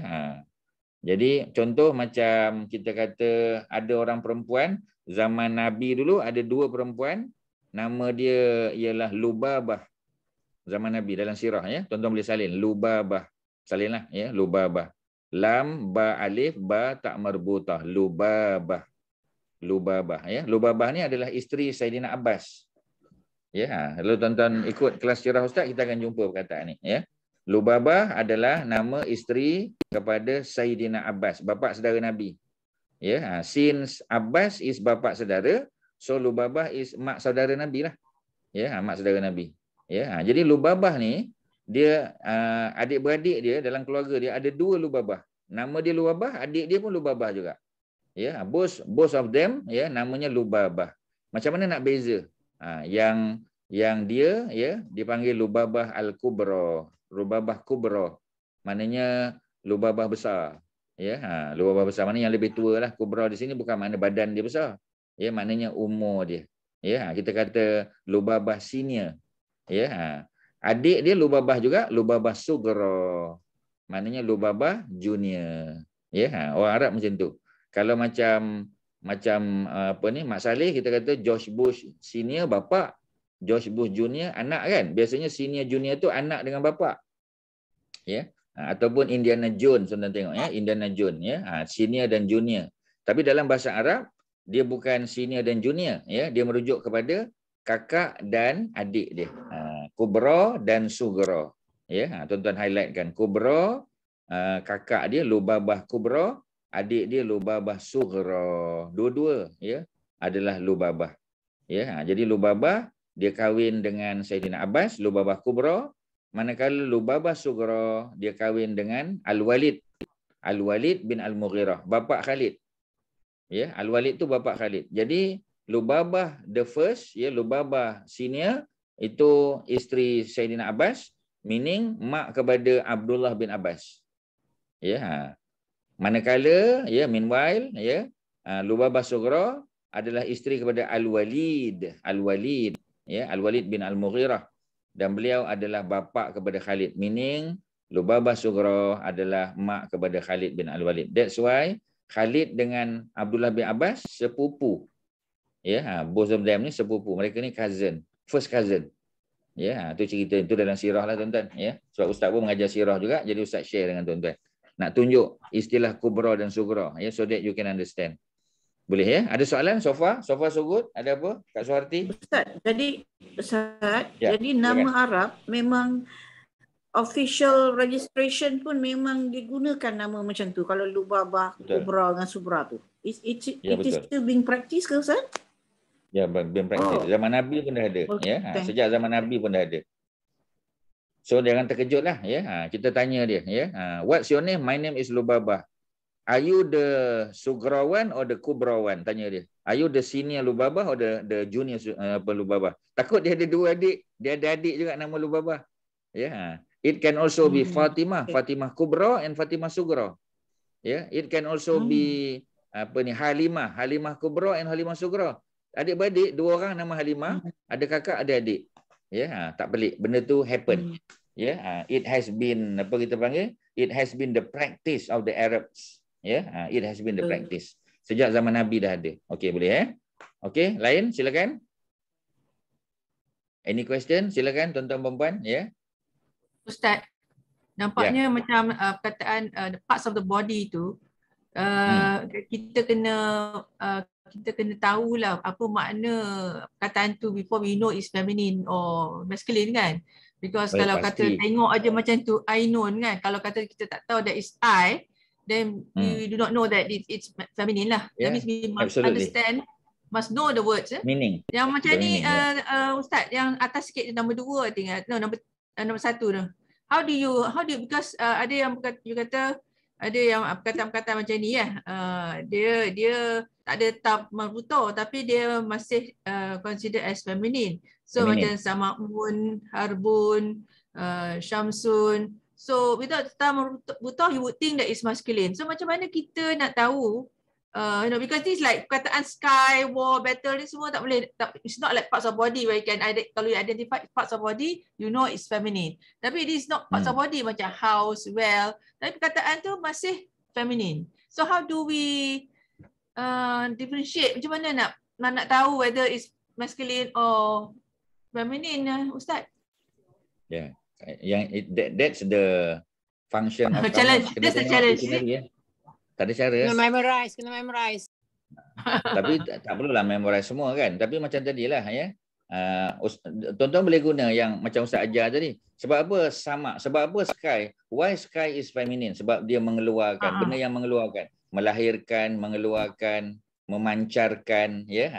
Jadi contoh macam kita kata ada orang perempuan zaman Nabi dulu ada 2 perempuan, nama dia ialah Lubabah. Zaman Nabi dalam sirah, ya. Tuan-tuan boleh salin Lubabah. Salinlah, ya, Lubabah. Lam ba alif ba tak marbutah. Lubabah. Lubabah, ya. Lubabah ni adalah isteri Saidina Abbas. Ya, kalau tuan-tuan ikut kelas sirah Ustaz kita akan jumpa perkataan ni, ya. Lubabah adalah nama isteri kepada Saidina Abbas, bapa saudara Nabi. Ya, since Abbas is bapa saudara, so Lubabah is mak saudara Nabi lah. Ya, mak saudara Nabi. Ya, jadi Lubabah ni dia adik-beradik dia dalam keluarga dia ada 2 Lubabah. Nama dia Lubabah, adik dia pun Lubabah juga. Ya, both of them, ya, namanya Lubabah. Macam mana nak beza? Yang dia, ya, dipanggil Lubabah al-Kubra. Lubabah Kubra. Maknanya Lubabah besar. Ya, Lubabah besar maknanya yang lebih tua lah. Kubra di sini bukan makna badan dia besar. Ya, maknanya umur dia. Ya, kita kata Lubabah senior. Ya, adik dia Lubabah juga, Lubabah Sughra. Maknanya Lubabah junior. Ya, orang Arab macam tu. Kalau macam apa ni, Mak Saleh kita kata George Bush senior bapa, George Bush junior anak kan. Biasanya senior junior tu anak dengan bapa. Ya. Ataupun Indiana Jones tuan-tuan tengok, ya, Indiana Jones, ya. Senior dan junior. Tapi dalam bahasa Arab dia bukan senior dan junior, ya. Dia merujuk kepada kakak dan adik dia. Kubra dan Sughra. Ya, tuan-tuan highlightkan. Kubra kakak dia Lubabah Kubra, adik dia Lubabah Sughra. Dua-dua, ya, adalah Lubabah. Ya, jadi Lubabah dia kahwin dengan Saidina Abbas, Lubabah Kubra. Manakala Lubabah Sughra dia kahwin dengan Al-Walid. Al-Walid bin Al-Mughirah, bapa Khalid. Ya, Al-Walid tu bapa Khalid. Jadi Lubabah the first, ya, Lubabah senior itu isteri Saidina Abbas, meaning mak kepada Abdullah bin Abbas. Ya. Manakala, ya, meanwhile, ya, Lubabah Sughra adalah isteri kepada Al-Walid. Al-Walid, ya, Al-Walid bin Al-Mughirah. Dan beliau adalah bapa kepada Khalid. Meaning, Lubabah Sughra adalah mak kepada Khalid bin Al-Walid. That's why Khalid dengan Abdullah bin Abbas sepupu. Ya, both of them ni sepupu. Mereka ni cousin. First cousin. Ya, tu cerita itu dalam sirah lah tuan-tuan. Ya, sebab Ustaz pun mengajar sirah juga. Jadi Ustaz share dengan tuan-tuan. Nak tunjuk istilah Kubra dan Sughra. Ya, so that you can understand. Boleh, ya? Ada soalan so far? So far so good? Ada apa? Kak Suharti? Ustaz, jadi Ya, nama Arab memang official registration pun memang digunakan nama macam tu. Kalau Lubabah, Kubra dengan Subra tu. It is still being practiced ke Ustaz? Ya, being practiced. Zaman Nabi pun dah ada. Okay. Ya, sejak zaman Nabi pun dah ada. So jangan terkejut lah. Ya, kita tanya dia. Ya, what's your name? My name is Lubabah. Are you the Sugrawan or the Kubrawan? Tanya dia. Are you the senior Lubabah or the junior Lubabah? Takut dia ada dua adik. Dia ada adik juga nama Lubabah. Ya. It can also be Fatimah, Fatimah Kubra and Fatimah Sugra. Yeah, it can also be Halimah, Halimah Kubra and Halimah Sugra. Adik-beradik, dua orang nama Halimah, ada kakak, ada adik. Ya, tak pelik. Benda tu happen. Ya, it has been apa kita panggil? It has been the practice of the Arabs. Ya, it has been the practice. Sejak zaman Nabi dah ada. Okey, boleh Okey, lain silakan. Any question? Silakan tuan-tuan puan-puan, ya. Ustaz, nampaknya macam perkataan parts of the body tu kita kena tahulah apa makna perkataan tu before we know is feminine or masculine kan. Because kalau kata tengok aja macam tu I known kan. Kalau kata kita tak tahu that is I, then we do not know that it's feminine lah. That means we must understand, must know the words. Meaning. Yang macam ni Ustaz, yang atas sikit nombor 2 tinggal. No, nombor 1 tu. How do you because ada yang you kata ada yang perkataan-perkataan macam ni dia tak ada tab marbuta tapi dia masih considered as feminine. So macam Samaun, Harbun, Syamsun. So without tab marbuta you would think that is masculine. So macam mana kita nak tahu because this like perkataan sky, war, battle ni semua tak boleh, it's not like parts of body where you can kalau you identify parts of body, you know it's feminine. Tapi it is not parts of body macam house, well, tapi perkataan tu masih feminine. So how do we differentiate? Macam mana nak tahu whether it's masculine or feminine, Ustaz? Yeah, that's the function of challenge. That's the challenge. Tak ada cara. Kena memorize. Tapi tak perlulah memorize semua kan. Tapi macam tadilah ya. Tuan-tuan boleh guna yang macam Ustaz ajar tadi. Sebab apa sama? Sebab apa sky? Why sky is feminine? Sebab dia mengeluarkan benda yang mengeluarkan, melahirkan, mengeluarkan, memancarkan ya.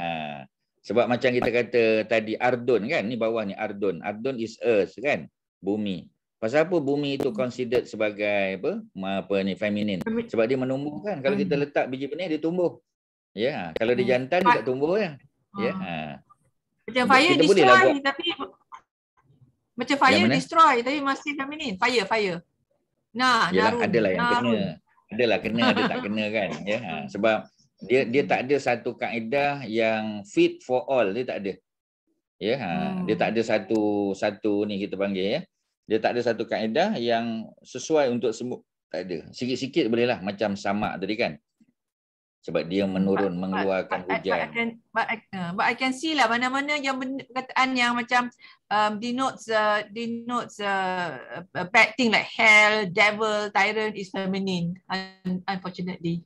Sebab macam kita kata tadi Ardun kan, ni bawah ni Ardun. Ardun is earth kan, bumi. Pasal apa bumi itu considered sebagai apa ni feminine? Sebab dia menumbuhkan. Kalau kita letak biji benih dia tumbuh. Ya, kalau dia jantan dia tak tumbuh ya. Ya. Macam fire destroy tapi macam fire destroy tapi masih feminine. Fire. Nah, adalah yang kena. Adalah kena ada tak kena kan. Ya. Sebab dia tak ada satu kaedah yang fit for all, dia tak ada. Ya, dia tak ada satu ni kita panggil ya. Dia tak ada satu kaedah yang sesuai untuk semua. Tak ada. Sikit-sikit bolehlah macam samak tadi kan. Sebab dia menurun, mengeluarkan hujan. But I can see lah mana-mana yang perkataan yang macam denotes bad thing like hell, devil, tyrant is feminine. Unfortunately.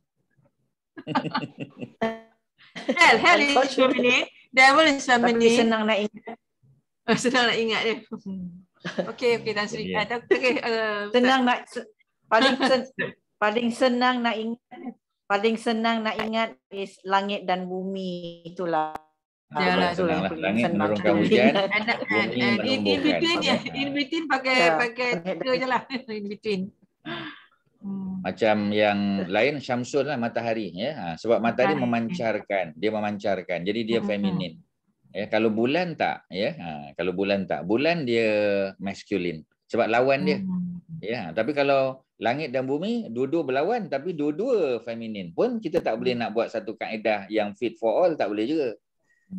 hell is feminine. Devil is feminine. Tapi senang nak ingat. Senang nak ingat dia. Okey Tan Sri. Senang nak paling senang nak ingat is langit dan bumi, itulah. Yalah, langit menurunkan hujan. In between pakai tiga je lah. In between. Macam yang lain Syamsul lah, matahari ya. Sebab matahari memancarkan, jadi dia feminin. Ya, kalau bulan tak ya, kalau bulan tak, bulan dia masculine sebab lawan dia. Ya, tapi kalau langit dan bumi dua-dua berlawan tapi dua-dua feminin pun kita tak boleh nak buat satu kaedah yang fit for all, tak boleh juga.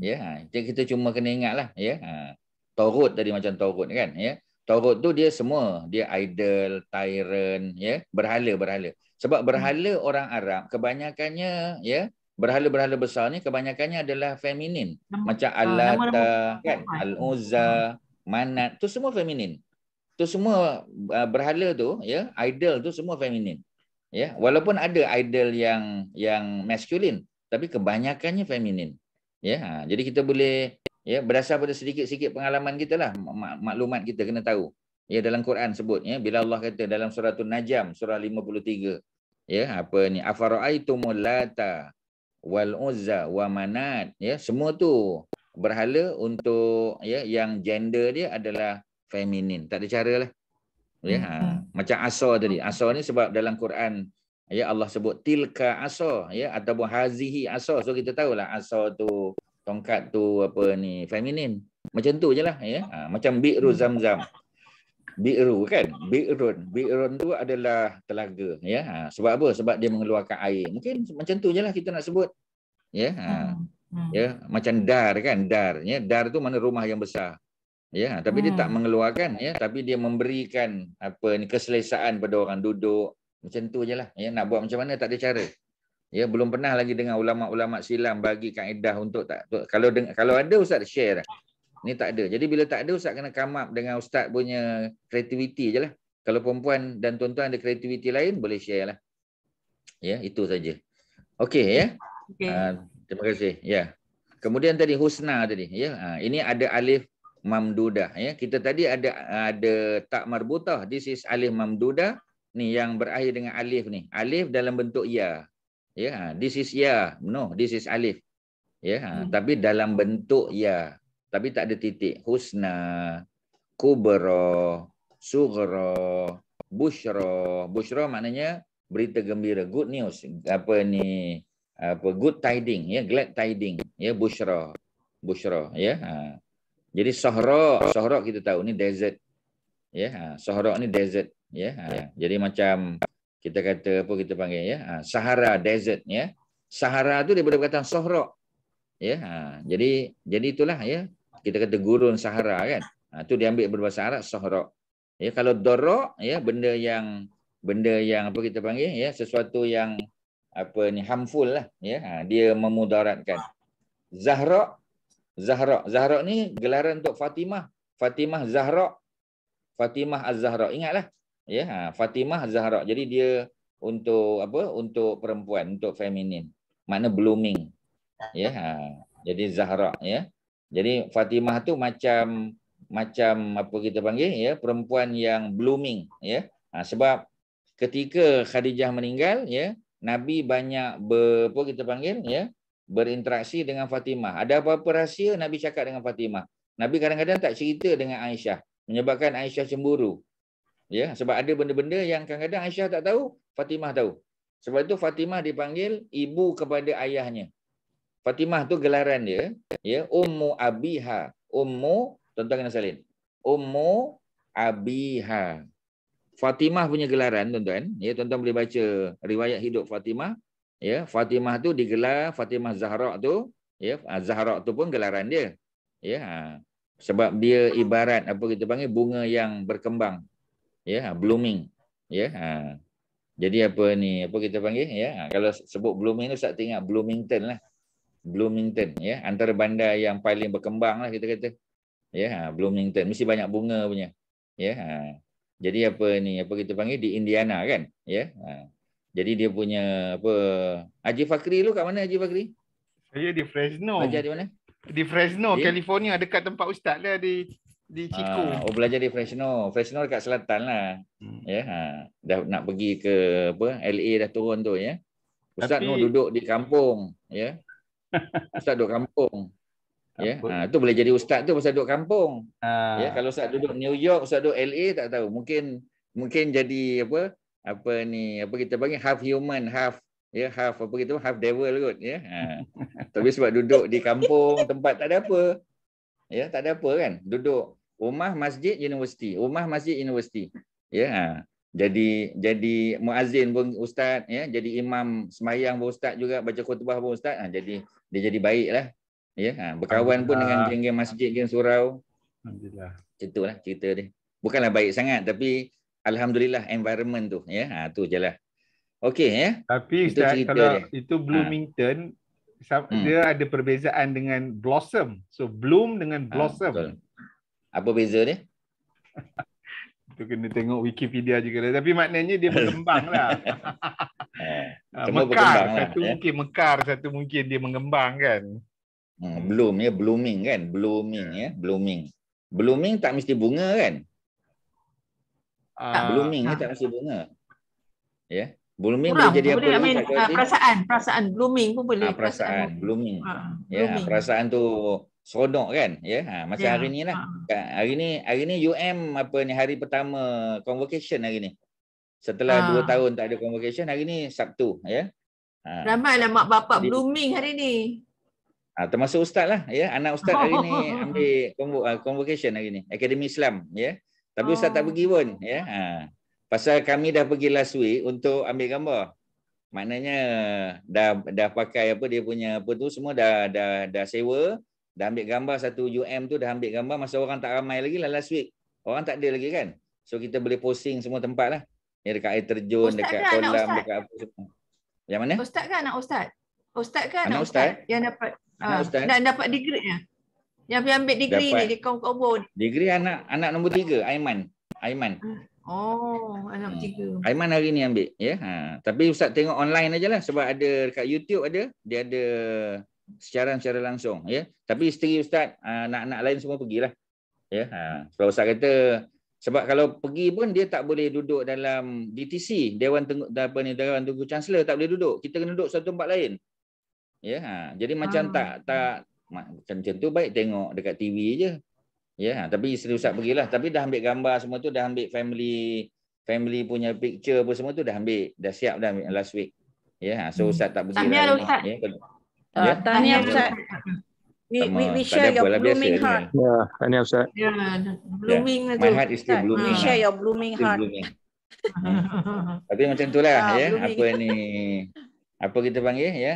Ya, kita cuma kena ingatlah ya. Taurut tadi macam Taurut kan ya. Taurut tu dia semua, dia idol, tyrant ya, berhala. Sebab berhala orang Arab kebanyakannya ya, berhala-berhala besar ni kebanyakannya adalah feminin. Macam Al-Lata, kan? Al-Uzza, Manat, tu semua feminin. Tu semua berhala tu, ya, idol tu semua feminin. Ya, walaupun ada idol yang maskulin, tapi kebanyakannya feminin. Ya, jadi kita boleh ya berdasar pada sedikit-sedikit pengalaman kita lah, maklumat kita kena tahu. Ya, dalam Quran sebut ya, bila Allah kata dalam surah An-Najm surah 53 ya, apa ni, afara'aitumul lata wal uzza wa manat, ya, semua tu berhala untuk ya yang gender dia adalah feminin, tak ada cara lah ya. Macam asa tadi, asa ni sebab dalam Quran ya Allah sebut tilka asa ya, ataupun hazihi asa, so kita tahulah asa tu, tongkat tu apa ni, feminin. Macam tu je lah ya. Macam bi'ru zamzam, bi'ru kan, bi'run tu adalah telaga ya. Sebab apa? Sebab dia mengeluarkan air. Mungkin macam tu je lah kita nak sebut ya. Ya, macam dar kan, dar ya, dar tu mana rumah yang besar ya, tapi dia tak mengeluarkan ya, tapi dia memberikan apa ni, keselesaan pada orang duduk. Macam tu je lah ya. Nak buat macam mana tak ada cara ya. Belum pernah lagi dengar ulama-ulama silam bagi kaedah untuk tak, kalau ada ustaz share lah. Ni tak ada. Jadi bila tak ada, ustaz kena come up dengan ustaz punya kreativiti je lah. Kalau perempuan dan tuan-tuan ada kreativiti lain, boleh share lah. Ya, itu saja. Okey ya. Terima kasih. Ya. Kemudian tadi husna tadi ya. Ini ada alif mamdudah ya. Kita tadi ada tak marbutah. This is alif mamdudah. Ni yang berakhir dengan alif ni. Alif dalam bentuk ya. Ya, this is ya. No, this is alif. Ya, tapi dalam bentuk ya. Tapi tak ada titik. Husna, kubra, sughra, bushra. Bushra maknanya berita gembira, good news. Apa ni? Apa, good tiding ya, glad tiding ya, bushra. Bushra ya. Jadi sahra kita tahu ni desert. Ya, sahra ni desert ya. Jadi macam kita kata apa kita panggil ya? Sahara desert ya. Sahara tu daripada perkataan sahra. Ya, jadi itulah ya. Kita kata gurun Sahara kan. Tu diambil berbahasa Arab sahra. Ya, kalau darra ya, benda yang apa kita panggil ya, sesuatu yang apa ni, harmful lah ya. Dia memudaratkan. Zahra ni gelaran untuk Fatimah. Fatimah Zahra. Fatimah Az-Zahra. Ingatlah ya, Fatimah Zahra. Jadi dia untuk apa? Untuk perempuan, untuk feminin. Makna blooming. Ya. Jadi Zahra ya. Jadi Fatimah tu macam apa kita panggil ya, perempuan yang blooming ya. Sebab ketika Khadijah meninggal ya, Nabi banyak apa kita panggil ya, berinteraksi dengan Fatimah. Ada apa-apa rahsia Nabi cakap dengan Fatimah. Nabi kadang-kadang tak cerita dengan Aisyah, menyebabkan Aisyah cemburu. Ya, sebab ada benda-benda yang kadang-kadang Aisyah tak tahu, Fatimah tahu. Sebab itu Fatimah dipanggil ibu kepada ayahnya. Fatimah tu gelaran dia ya, Ummu Abiha. Ummu, tuan-tuan kena salin. Ummu Abiha. Fatimah punya gelaran tuan-tuan ya, tuan-tuan boleh baca riwayat hidup Fatimah ya. Fatimah tu digelar Fatimah Zahra tu ya. Zahra tu pun gelaran dia ya. Sebab dia ibarat apa kita panggil bunga yang berkembang ya, blooming ya. Jadi apa ni, apa kita panggil ya, kalau sebut blooming tu saya teringat Bloomington lah. Bloomington ya, antara bandar yang paling berkembang lah kita kata ya. Bloomington mesti banyak bunga punya ya. Jadi apa ni, apa kita panggil di Indiana kan ya. Jadi dia punya apa, Haji Fakri lu kat mana Haji Fakri? Saya di Fresno. Belajar di mana? Di Fresno, California, dekat tempat ustaz lah di Chico. Belajar di Fresno. Fresno dekat selatan lah. Ya, dah nak pergi ke apa, LA dah turun tu ya. Ustaz nu duduk di kampung ya. Ustaz duduk kampung. Ya, tu boleh jadi ustaz tu pasal duduk kampung. Ya, kalau ustaz duduk New York, ustaz duduk LA tak tahu. Mungkin jadi apa ni, apa kita panggil half human, half ya, half apa gitu, half devil kot ya. Tapi sebab duduk di kampung, tempat tak ada apa. Ya, tak ada apa kan. Duduk rumah masjid universiti, rumah masjid universiti. Ya. Jadi muazzin pun ustaz ya, jadi imam sembahyang pun ustaz juga, baca khutbah pun ustaz. Jadi dia jadi baiklah. Ya, berkawan pun dengan geng-geng masjid, geng surau. Alhamdulillah. Itulah cerita dia. Bukanlah baik sangat tapi alhamdulillah environment tu ya. Tu jelah. Okey ya. Tapi itu Ustaz, kalau dia. itu Bloomington dia ada perbezaan dengan blossom. So bloom dengan blossom. Betul. Apa beza dia? Itu kena tengok Wikipedia juga lah. Tapi maknanya dia berkembang lah. Mekar satu lah, mungkin mekar, satu mungkin dia mengembang kan. Bloom ya, blooming kan, blooming ya, blooming. Blooming tak mesti bunga kan? Blooming ni tak mesti bunga. Ya. Blooming Kurang boleh jadi apa boleh, I lagi? mean, perasaan blooming pun boleh. Perasaan, blooming. Ya, blooming. perasaan tu seronok kan? Ya, macam Ya. hari ni lah. Hari ni UM apa ni, hari pertama convocation hari ni. Setelah 2 tahun tak ada convocation, hari ni Sabtu, ya. Ramailah mak bapak blooming hari ni. Termasuk ustaz lah, ya. Anak ustaz hari ni ambil convocation hari ni, Akademi Islam, ya. Tapi ustaz tak pergi pun, ya. Pasal kami dah pergi last week untuk ambil gambar. Maknanya dah pakai apa dia punya apa tu semua dah sewa, dah ambil gambar satu UM tu, dah ambil gambar masa orang tak ramai lagi lah last week. Orang tak ada lagi kan. So kita boleh posting semua tempat lah. Ya, dekat air terjun, Ustaz dekat ke anak kolam, ustaz? dekat apa semua. Yang mana? Ustaz ke anak ustaz? Ustaz ke Anak anak ustaz? Yang dapat Anak ustaz? dan dapat degree nya. Yang ambil degree Dapat. ni di combo. Degree anak nombor 3, Aiman. Oh, anak 3. Aiman hari ni ambil, ya. Tapi ustaz tengok online ajalah sebab ada dekat YouTube ada, dia ada secara langsung, ya. Tapi isteri ustaz, anak-anak lain semua pergilah. Ya. Sebab ustaz kata sebab kalau pergi pun dia tak boleh duduk dalam DTC, Dewan Tengku Chancellor tak boleh duduk. Kita kena duduk satu tempat lain. Ya. Jadi macam macam tu baik tengok dekat TV je. Ya, tapi isteri ustaz pergilah. Tapi dah ambil gambar semua tu, dah ambil family punya picture apa semua tu dah ambil, dah siap dah ambil last week. Ya, so ustaz tak pergi. Tahniah ustaz. Ya. Tahniah ustaz. We share your blooming heart. Ya, tahniah ustaz. Ya, blooming tu. My heart is still blooming. We share your blooming heart. Tapi macam itulah ya, blooming. apa ni, apa kita panggil ya,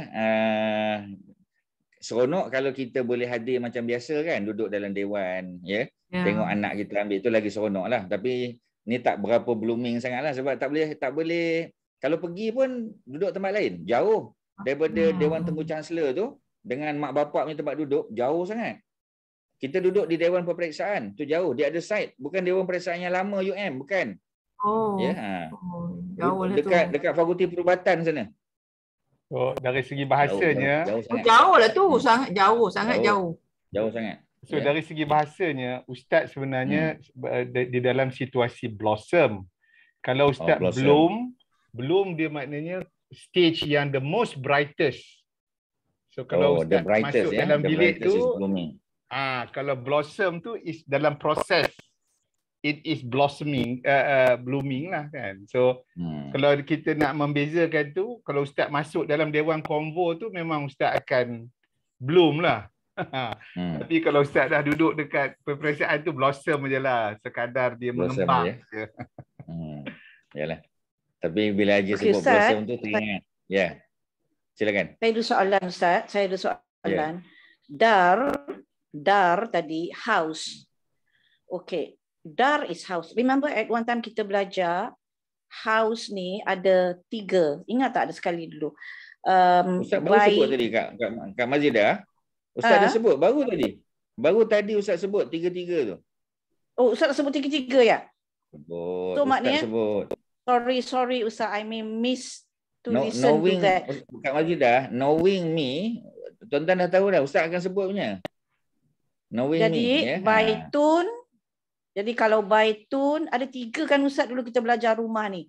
seronok kalau kita boleh hadir macam biasa kan, duduk dalam dewan, ya. Tengok anak kita ambil tu lagi seronok lah. Tapi ni tak berapa blooming sangat lah sebab tak boleh kalau pergi pun duduk tempat lain, jauh daripada Dewan Tengku Chancellor tu dengan mak bapak punya tempat duduk, jauh sangat. Kita duduk di Dewan Peperiksaan, tu jauh, dia ada site, bukan Dewan Peperiksaan yang lama UM, bukan. Ya. Jauh lah tu. Dekat Fakulti Perubatan sana. So dari segi bahasanya, Jauh lah tu, sangat jauh, sangat jauh. Jauh sangat. So dari segi bahasanya, ustaz sebenarnya di dalam situasi blossom. Kalau ustaz bloom dia maknanya stage yang the most brightest. So kalau ustaz masuk dalam bilik tu, kalau blossom tu is dalam proses. It is blossoming, blooming lah kan. So kalau kita nak membezakan tu, kalau ustaz masuk dalam Dewan Konvo tu memang ustaz akan bloom lah. Tapi kalau ustaz dah duduk dekat peperiksaan tu blossom je lah, sekadar dia mengembang je. Yalah. Tapi bila Haji sebut blossom tu teringat. Ya. Silakan. Saya ada soalan ustaz, Dar tadi house. Okay. Dar is house. Remember at one time kita belajar house ni ada 3. Ingat tak ada sekali dulu? Ustaz baru sebut tadi Kak Mazidah. Ustaz dah sebut baru tadi. Baru tadi Ustaz sebut 3 tu. Oh, Ustaz dah sebut 3 ya? Sebut. So maknanya sebut. Sorry Ustaz, I may miss to listen to that. Kak Mazidah, knowing me, tuan-tuan dah tahu dah Ustaz akan sebut punya. Knowing me. Jadi baitun. Jadi kalau baitun ada 3 kan Ustaz dulu kita belajar rumah ni.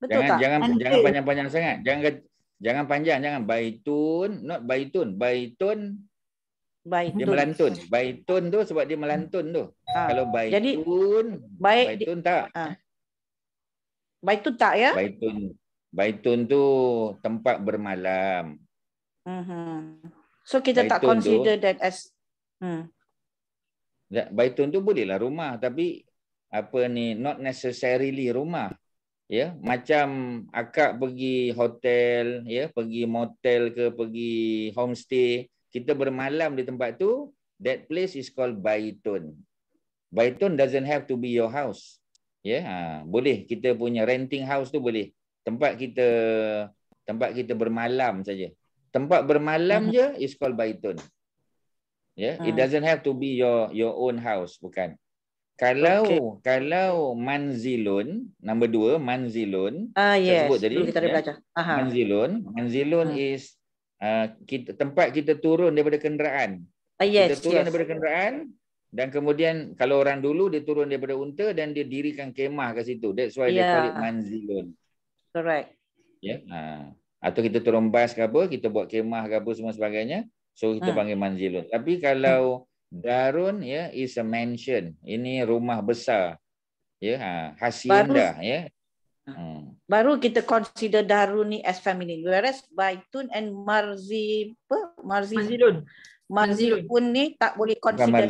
Betul tak? Jangan panjang-panjang sangat. Jangan panjang, jangan baitun, not baitun. Baitun. Dia melantun. Baitun tu sebab dia melantun tu. Kalau baitun, jadi, baitun tak. Baitun tak ya? Baitun tu tempat bermalam. So kita baitun tak consider tu, that as baitun tu bolehlah rumah, tapi apa ni, not necessarily rumah. Ya, macam akak pergi hotel, ya, pergi motel ke, pergi homestay, kita bermalam di tempat tu, that place is called baitun. Baitun doesn't have to be your house. Ya, boleh kita punya renting house tu boleh. Tempat kita bermalam saja. Tempat bermalam je is called baitun. Yeah, it doesn't have to be your own house, bukan. Kalau manzilun, number 2, manzilun. Yes, sebut tadi, kita belajar. Manzilun is tempat kita turun daripada kenderaan. Yes, kita turun daripada kenderaan, Dan kemudian kalau orang dulu dia turun daripada unta dan dia dirikan kemah kat situ. That's why they call it manzilun. Correct. Ya. Atau kita turun bas ke apa, kita buat kemah ke apa semua sebagainya. So kita panggil manzilun. Tapi kalau darun ya is a mansion. Ini rumah besar. Ya, hacienda ya. Baru kita consider darun ni as feminine. Whereas baitun and marzilun ni tak boleh consider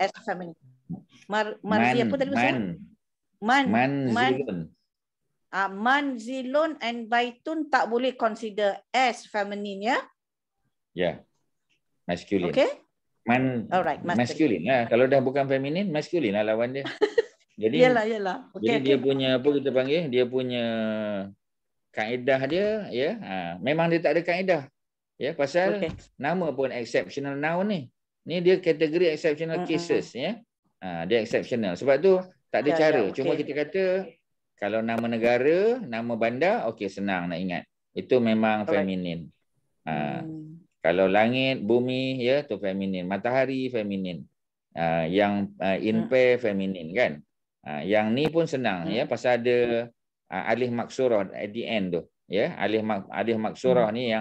as feminine. Marzi apa tadi Ustaz? Manzilun. Manzilun and baitun tak boleh consider as feminine ya? Ya. Masculine. Okay? Alright, masculine lah. Kalau dah bukan feminin, masculine lah lawan dia. Jadi yalah. Okay, dia punya apa kita panggil? Dia punya kaedah dia ya. Memang dia tak ada kaedah. Ya, pasal nama pun exceptional noun ni. Ni dia kategori exceptional cases ya. Dia exceptional. Sebab tu tak ada cara. Cuma kita kata kalau nama negara, nama bandar, okey senang nak ingat. Itu memang feminin. Kalau langit, bumi ya tu feminin. Matahari feminin. Yang in pair feminin kan. Yang ni pun senang ya pasal ada alif maksurah at the end tu ya. Alif maksurah ni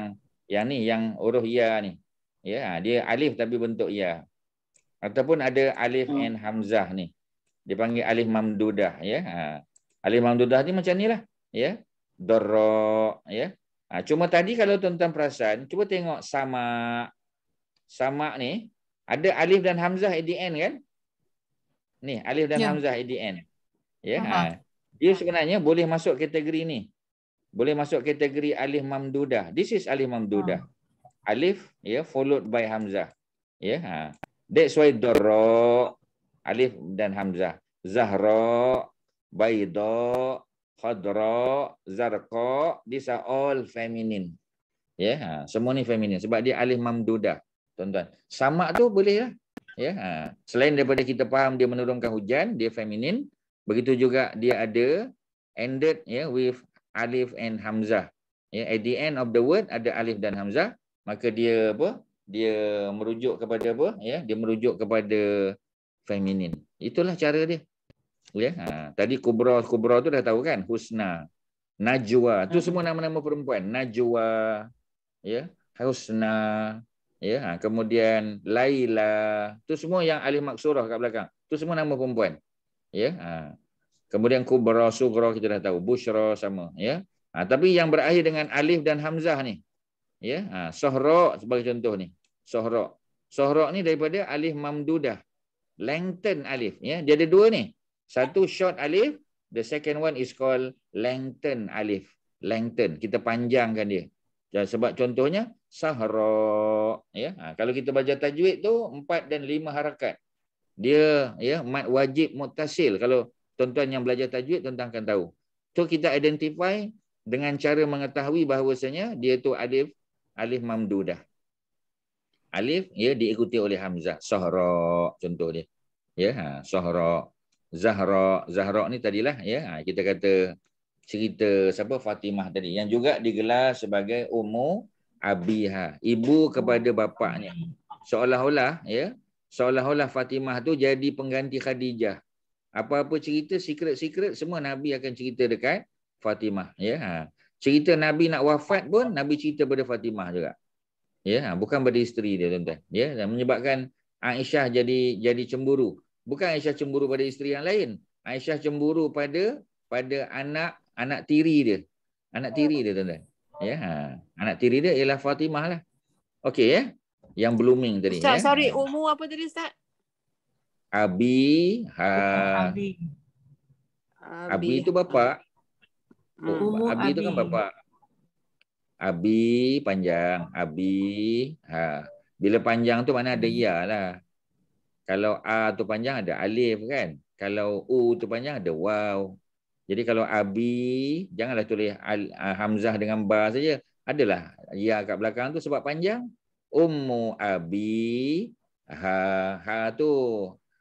yang huruf ya ni. Ya, dia alif tapi bentuk ya. Ataupun ada alif and hamzah ni. Dia panggil alif mamdudah ya. Alif mamdudah ni macam nilah ya. Darra ya. Cuma tadi kalau tuan-tuan perasan, cuba tengok sama ni ada alif dan hamzah at the end kan? Ni alif dan hamzah at the end. Ya. Dia sebenarnya boleh masuk kategori ni. Boleh masuk kategori alif mamdudah. This is alif mamdudah. Alif ya followed by hamzah. Ya. That's why darra alif dan hamzah. Zahra, baida, khadra, zarqa, these are all feminine. Ya, semua ni feminine sebab dia alif mamdudah. Tuan-tuan. Sama tu boleh lah. Ya, selain daripada kita faham dia menurunkan hujan, dia feminin, begitu juga dia ada ended ya with alif and hamzah. Ya, at the end of the word ada alif dan hamzah, maka dia apa? Dia merujuk kepada apa? Ya, dia merujuk kepada feminin. Itulah cara dia. Ya, tadi kubra tu dah tahu kan? Husna, Najwa, tu semua nama-nama perempuan. Najwa, ya, Husna. Ya, kemudian Laila, tu semua yang alif maksurah kat belakang. Tu semua nama perempuan. Ya. Kemudian Kubra, Sugra kita dah tahu, Bushra sama, ya. Tapi yang berakhir dengan alif dan hamzah ni. Ya, Sohra sebagai contoh ni. Sohra. Sohra ni daripada alif mamdudah. Lengthen alif, ya. Dia ada dua ni. Satu short alif, the second one is called lengthen alif. Lengthen, kita panjangkan dia. Sebab contohnya Sahra ya. Kalau kita baca tajwid tu 4 dan 5 harakat. Dia ya mad wajib muttasil. Kalau tuan-tuan yang belajar tajwid tuan-tuan akan tahu. So kita identify dengan cara mengetahui bahawasanya dia tu alif mamdudah. Alif ya diikuti oleh hamzah. Sahra contoh dia. Ya, Sahra. Zahra ni tadilah ya. Kita kata cerita siapa Fatimah tadi yang juga digelar sebagai Ummu Abiha, ibu kepada bapaknya. Seolah-olah ya, seolah-olah Fatimah tu jadi pengganti Khadijah. Apa-apa cerita secret semua Nabi akan cerita dekat Fatimah ya. Cerita Nabi nak wafat pun Nabi cerita pada Fatimah juga. Ya, bukan pada isteri dia tuan-tuan. Ya, dan menyebabkan Aisyah jadi cemburu. Bukan Aisyah cemburu pada isteri yang lain. Aisyah cemburu pada anak tiri dia. Anak tiri dia tuan-tuan. Ya, anak tiri dia ialah Fatimah lah. Okey ya. Yang blooming tadi. Ustaz, ya. sorry, umur apa tadi Ustaz? Abi itu bapa. Abi itu kan bapa. Abi panjang. Abi. Bila panjang tu mana ada ya lah. Kalau A tu panjang ada alif kan. Kalau U tu panjang ada waw. Jadi kalau Abi, janganlah tulis hamzah dengan ba saja. Adalah ya kat belakang tu sebab panjang. Ummu Abi. Ha tu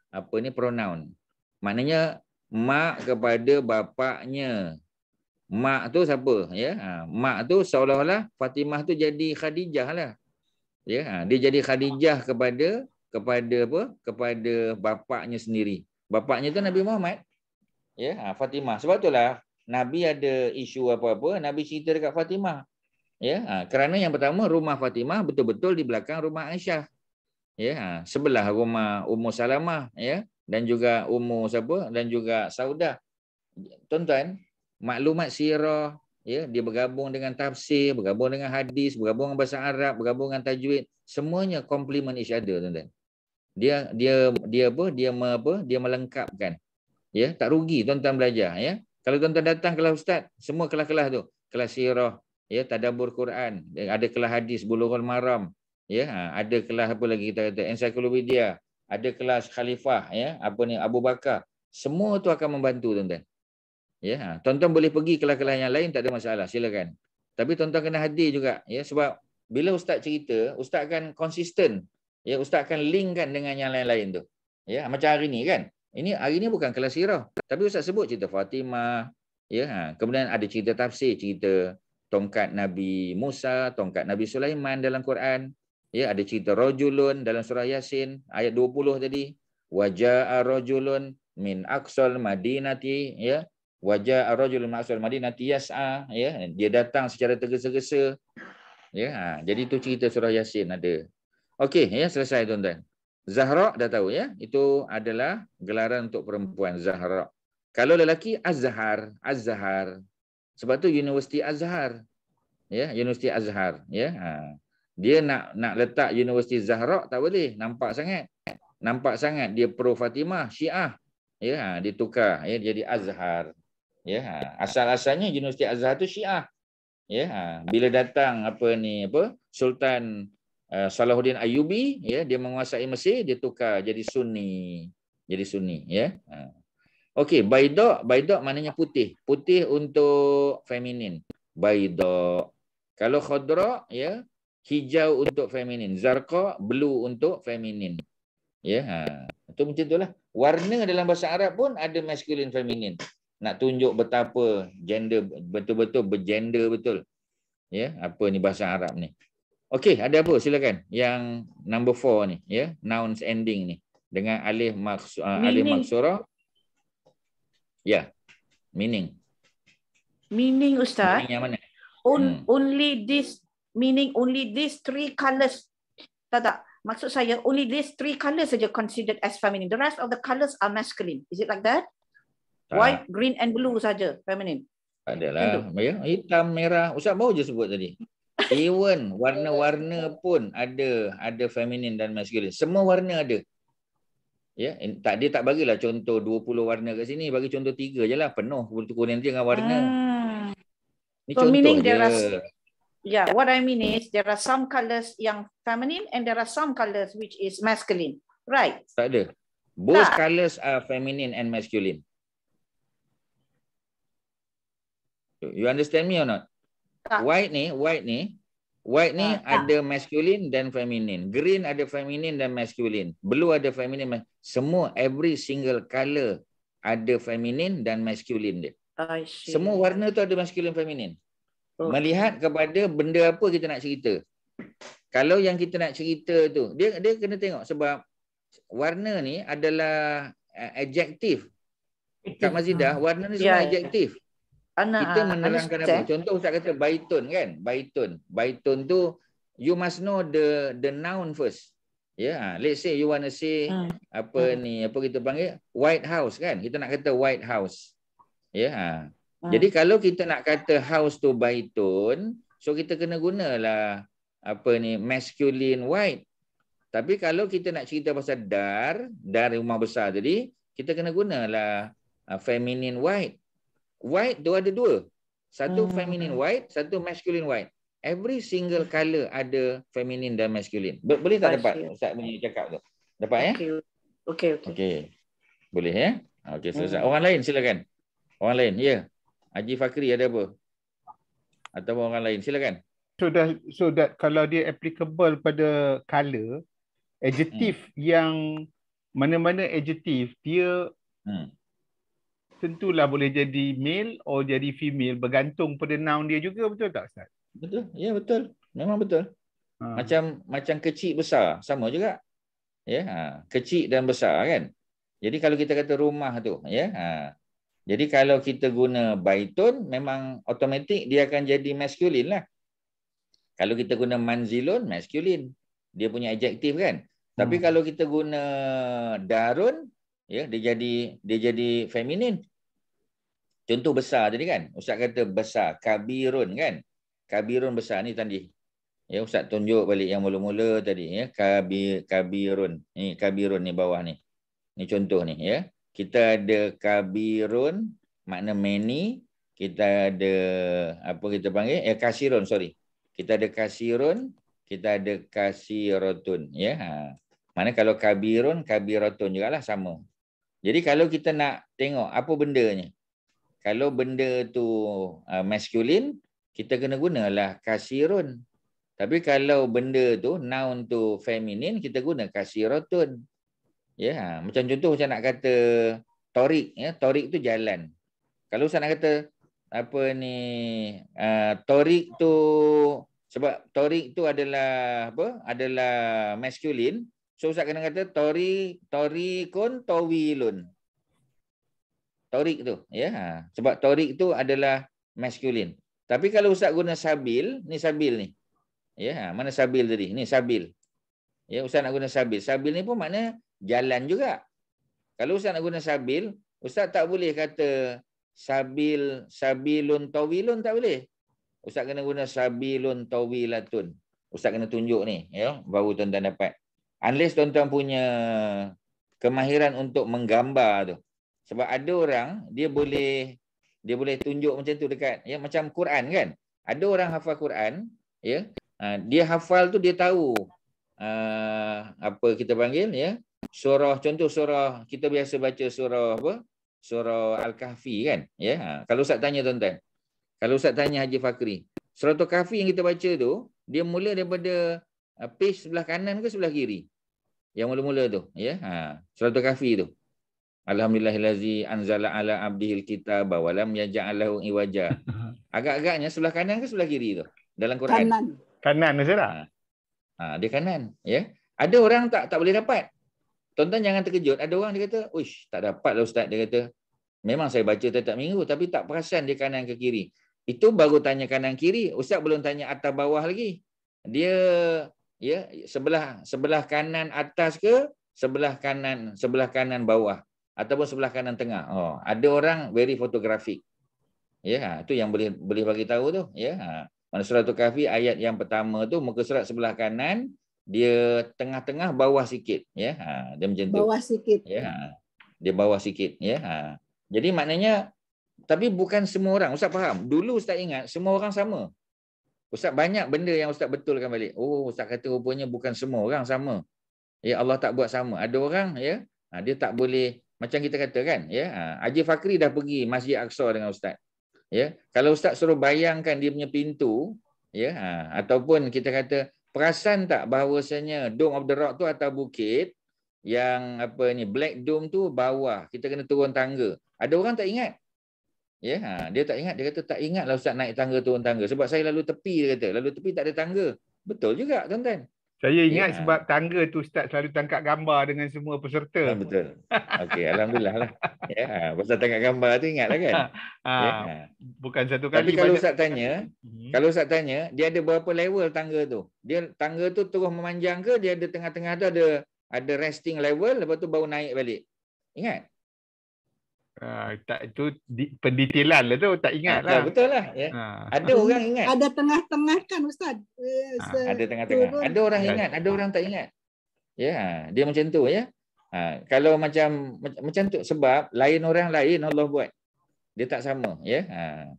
apa ni pronoun. Maknanya mak kepada bapaknya. Mak tu siapa ya? Mak tu seolah-olah Fatimah tu jadi Khadijah lah. Ya, dia jadi Khadijah kepada kepada apa? Kepada bapaknya sendiri. Bapaknya tu Nabi Muhammad. Ya, Fatimah. Sebab itulah Nabi ada isu apa-apa, Nabi cerita dekat Fatimah. Ya, kerana yang pertama rumah Fatimah betul-betul di belakang rumah Aisyah. Ya, sebelah rumah Ummu Salamah, ya, dan juga Ummu siapa, dan juga Saudah. Tuan-tuan, maklumat sirah, ya, dia bergabung dengan tafsir, bergabung dengan hadis, bergabung dengan bahasa Arab, bergabung dengan tajwid, semuanya complement each other, tuan-tuan. Dia melengkapkan. Ya, tak rugi tuan-tuan belajar, ya. Kalau tuan-tuan datang kelas ustaz, semua kelas-kelas tu, kelas sirah, ya, tadabbur Quran, ada kelas hadis Bulughul Maram, ya, ada kelas apa lagi kita kata ensiklopedia, ada kelas khalifah, ya, apa ni Abu Bakar. Semua tu akan membantu tuan-tuan. Ya, tuan-tuan boleh pergi kelas-kelas yang lain, tak ada masalah, silakan. Tapi tuan-tuan kena hadir juga, ya, sebab bila ustaz cerita, ustaz akan konsisten, ya, ustaz akan linkkan dengan yang lain-lain tu. Ya, macam hari ni kan. Hari ni bukan kelas sirah, tapi ustaz sebut cerita Fatimah, ya, kemudian ada cerita tafsir, cerita tongkat Nabi Musa, tongkat Nabi Sulaiman dalam Quran, ya, ada cerita rajulun dalam surah Yasin ayat 20 tadi, waja'a rajulun min aqsal madinati, ya, waja'a rajulun min aqsal madinati yas'a, ya, dia datang secara tergesa-gesa, ya. Jadi itu cerita surah Yasin ada. Okey, ya, selesai tuan-tuan. Zahra dah tahu, ya, itu adalah gelaran untuk perempuan, Zahra. Kalau lelaki Azhar, Azhar. Sebab tu Universiti Azhar. Ya, Universiti Azhar, ya. Dia nak letak Universiti Zahra tak boleh, nampak sangat. Nampak sangat dia pro Fatimah, Syiah. Ya, dia tukar, ya, jadi Azhar. Ya, asal-asalnya Universiti Azhar tu Syiah. Ya, bila datang Sultan Salahuddin Ayyubi, ya, dia menguasai Mesir, dia tukar jadi Sunni. Jadi Sunni, ya. Okey, baida maknanya putih. Putih untuk feminin. Baida. Kalau khadra, ya, hijau untuk feminin. Zarqa, blue untuk feminin. Ya, itu macam itulah. Warna dalam bahasa Arab pun ada masculine feminin. Nak tunjuk betapa gender betul-betul bergender betul. Ya, apa ni bahasa Arab ni. Okey, ada apa? Silakan. Yang number 4 ni, ya, nouns ending ni dengan alif maksurah. Ya. Meaning. Meaning Ustaz. Meaning yang mana? Only these three colors. Tak. Maksud saya only these three colors saja considered as feminine. The rest of the colors are masculine. Is it like that? White, green and blue saja feminine. Adalah, ya, hitam, merah. Ustaz baru je sebut tadi. Even warna-warna pun ada feminin dan masculine. Semua warna ada. Ya, dia tak bagilah contoh 20 warna kat sini, bagi contoh 3 je lah, penuh kuning dengan warna. Ni so contoh meaning je. What I mean is there are some colors yang feminine and there are some colors which is masculine. Right? Tak ada. Both colors are feminine and masculine. You understand me or not? White ni ada masculine dan feminine. Green ada feminine dan masculine. Blue ada feminine. Semua, every single color ada feminine dan masculine dia. Semua warna tu ada masculine feminine. Melihat kepada benda apa kita nak cerita. Kalau yang kita nak cerita tu, dia kena tengok sebab warna ni adalah adjektif. Kak Mazidah, warna ni semua adjektif. Kita menerangkan apa? Contoh Ustaz kata baitun kan? Baitun tu you must know the noun first. Ya, let's say you want to say apa kita panggil White House kan? Kita nak kata White House. Ya. Jadi kalau kita nak kata house tu baitun, so kita kena gunalah masculine white. Tapi kalau kita nak cerita pasal dar rumah besar tadi, kita kena gunalah feminine white. White tu ada 2. Satu feminine white, satu masculine white. Every single color ada feminine dan masculine. Boleh tak dapat Ustaz punya cakap tu? Dapat ya? Okey. Boleh ya? Okey, selesai. Orang lain silakan. Orang lain, ya. Haji Fakri ada apa? Atau orang lain, silakan. So that kalau dia applicable pada color, adjektif yang mana-mana adjektif dia tentulah boleh jadi male atau jadi female bergantung pada noun dia juga, betul tak Ustaz? Betul. Ya, betul. Memang betul. Macam kecil besar sama juga. Ya, kecil dan besar kan. Jadi kalau kita kata rumah tu, ya. Jadi kalau kita guna baitun, memang automatik dia akan jadi maskulin lah. Kalau kita guna manzilun, maskulin. Dia punya adjektif kan. Tapi kalau kita guna darun, ya, dia jadi feminin. Contoh besar tadi kan. Ustaz kata besar, kabirun kan. Kabirun besar ni tadi. Ya, Ustaz tunjuk balik yang mula-mula tadi ya, kabirun. Ni kabirun ni bawah ni. Ni contoh ni ya. Kita ada kabirun makna many, kita ada apa kita panggil kasirun, sorry. Kita ada kasirun, kita ada kasirotun ya. Mana kalau kabirun, kabiratun jugalah sama. Jadi kalau kita nak tengok apa bendanya. Kalau benda tu maskulin, kita kena gunalah kasirun. Tapi kalau benda tu noun tu feminin, kita guna kasirotun. Ya, macam contoh macam nak kata torik ya, torik tu jalan. Kalau Ustaz nak kata apa ni torik tu, sebab torik tu adalah apa? Adalah maskulin. So Ustaz kena kata torikun tawilun. Torik tu ya. Sebab torik tu adalah maskulin. Tapi kalau Ustaz guna sabil, ni sabil ni. Ya, mana sabil tadi? Ni sabil. Ya, Ustaz nak guna sabil. Sabil ni pun makna jalan juga. Kalau Ustaz nak guna sabil, Ustaz tak boleh kata sabilun tawilun, tak boleh. Ustaz kena guna sabilun tawilatun. Ustaz kena tunjuk ni, ya, baru tuan-tuan dapat. Unless tuan-tuan punya kemahiran untuk menggambar tu. Sebab ada orang dia boleh tunjuk macam tu dekat ya, macam Quran kan. Ada orang hafal Quran, ya. Dia hafal tu dia tahu apa kita panggil ya. Surah, contoh surah kita biasa baca surah apa? Surah Al-Kahfi kan, ya. Kalau Ustaz tanya tuan-tuan. Kalau Ustaz tanya Haji Fakri, surah Al-Kahfi yang kita baca tu, dia mula daripada page sebelah kanan ke sebelah kiri? Yang mula-mula tu, ya. Surah Al-Kahfi tu. Alhamdulillahillazi anzala ala abdihil kitaba wa lam yaj'al lahu iwaja. Agak-agaknya sebelah kanan ke sebelah kiri tu dalam Quran? Kanan Ustaz tak? Dia kanan, ya. Ada orang tak boleh dapat. Tuan-tuan jangan terkejut. Ada orang dia kata, "Uish, tak dapatlah Ustaz." Dia kata, "Memang saya baca tiap minggu tapi tak perasan dia kanan ke kiri." Itu baru tanya kanan kiri. Ustaz belum tanya atas bawah lagi. Dia ya sebelah kanan atas ke sebelah kanan bawah ataupun sebelah kanan tengah. Ada orang very photographic. Ya, itu yang boleh bagi tahu tu, ya. Mana surah Al-Kahfi ayat yang pertama tu muka surat sebelah kanan, dia tengah-tengah bawah sikit, ya. Dia macam tu. Bawah sikit. Ya. Dia bawah sikit, ya. Jadi maknanya tapi bukan semua orang. Ustaz faham. Dulu Ustaz ingat semua orang sama. Ustaz banyak benda yang Ustaz betulkan balik. Oh, Ustaz kata rupanya bukan semua orang sama. Ya, Allah tak buat sama. Ada orang ya, dia tak boleh macam kita kata kan, ya. Haji Fakri dah pergi Masjid Aqsa dengan Ustaz. Ya, kalau Ustaz suruh bayangkan dia punya pintu, ya, ataupun kita kata perasan tak bahawasanya Dome of the Rock tu atas bukit, yang apa ni Black Dome tu bawah, kita kena turun tangga. Ada orang tak ingat. Ya, dia tak ingat, dia kata tak ingatlah Ustaz naik tangga turun tangga sebab saya lalu tepi, dia kata. Lalu tepi tak ada tangga. Betul juga tuan-tuan. Saya ingat sebab tangga tu Ustaz selalu tangkap gambar dengan semua peserta. Betul. Okey, alhamdulillah lah. Ya, pasal tangkap gambar tu ingatlah kan. Ya. Bukan satu kali. Tapi kalau Ustaz tanya, dia ada berapa level tangga tu? Dia tangga tu terus memanjang ke dia ada tengah-tengah tu ada resting level lepas tu baru naik balik? Ingat? Tak, itu pendetailan lah tu, tak ingat lah. Betul lah. Ya. Ada orang ingat. Ada tengah-tengah kan Ustaz? Ada tengah-tengah. Ada orang ingat, ada orang tak ingat. Ya, dia macam tu ya. Kalau macam tu sebab lain orang lain Allah buat. Dia tak sama ya.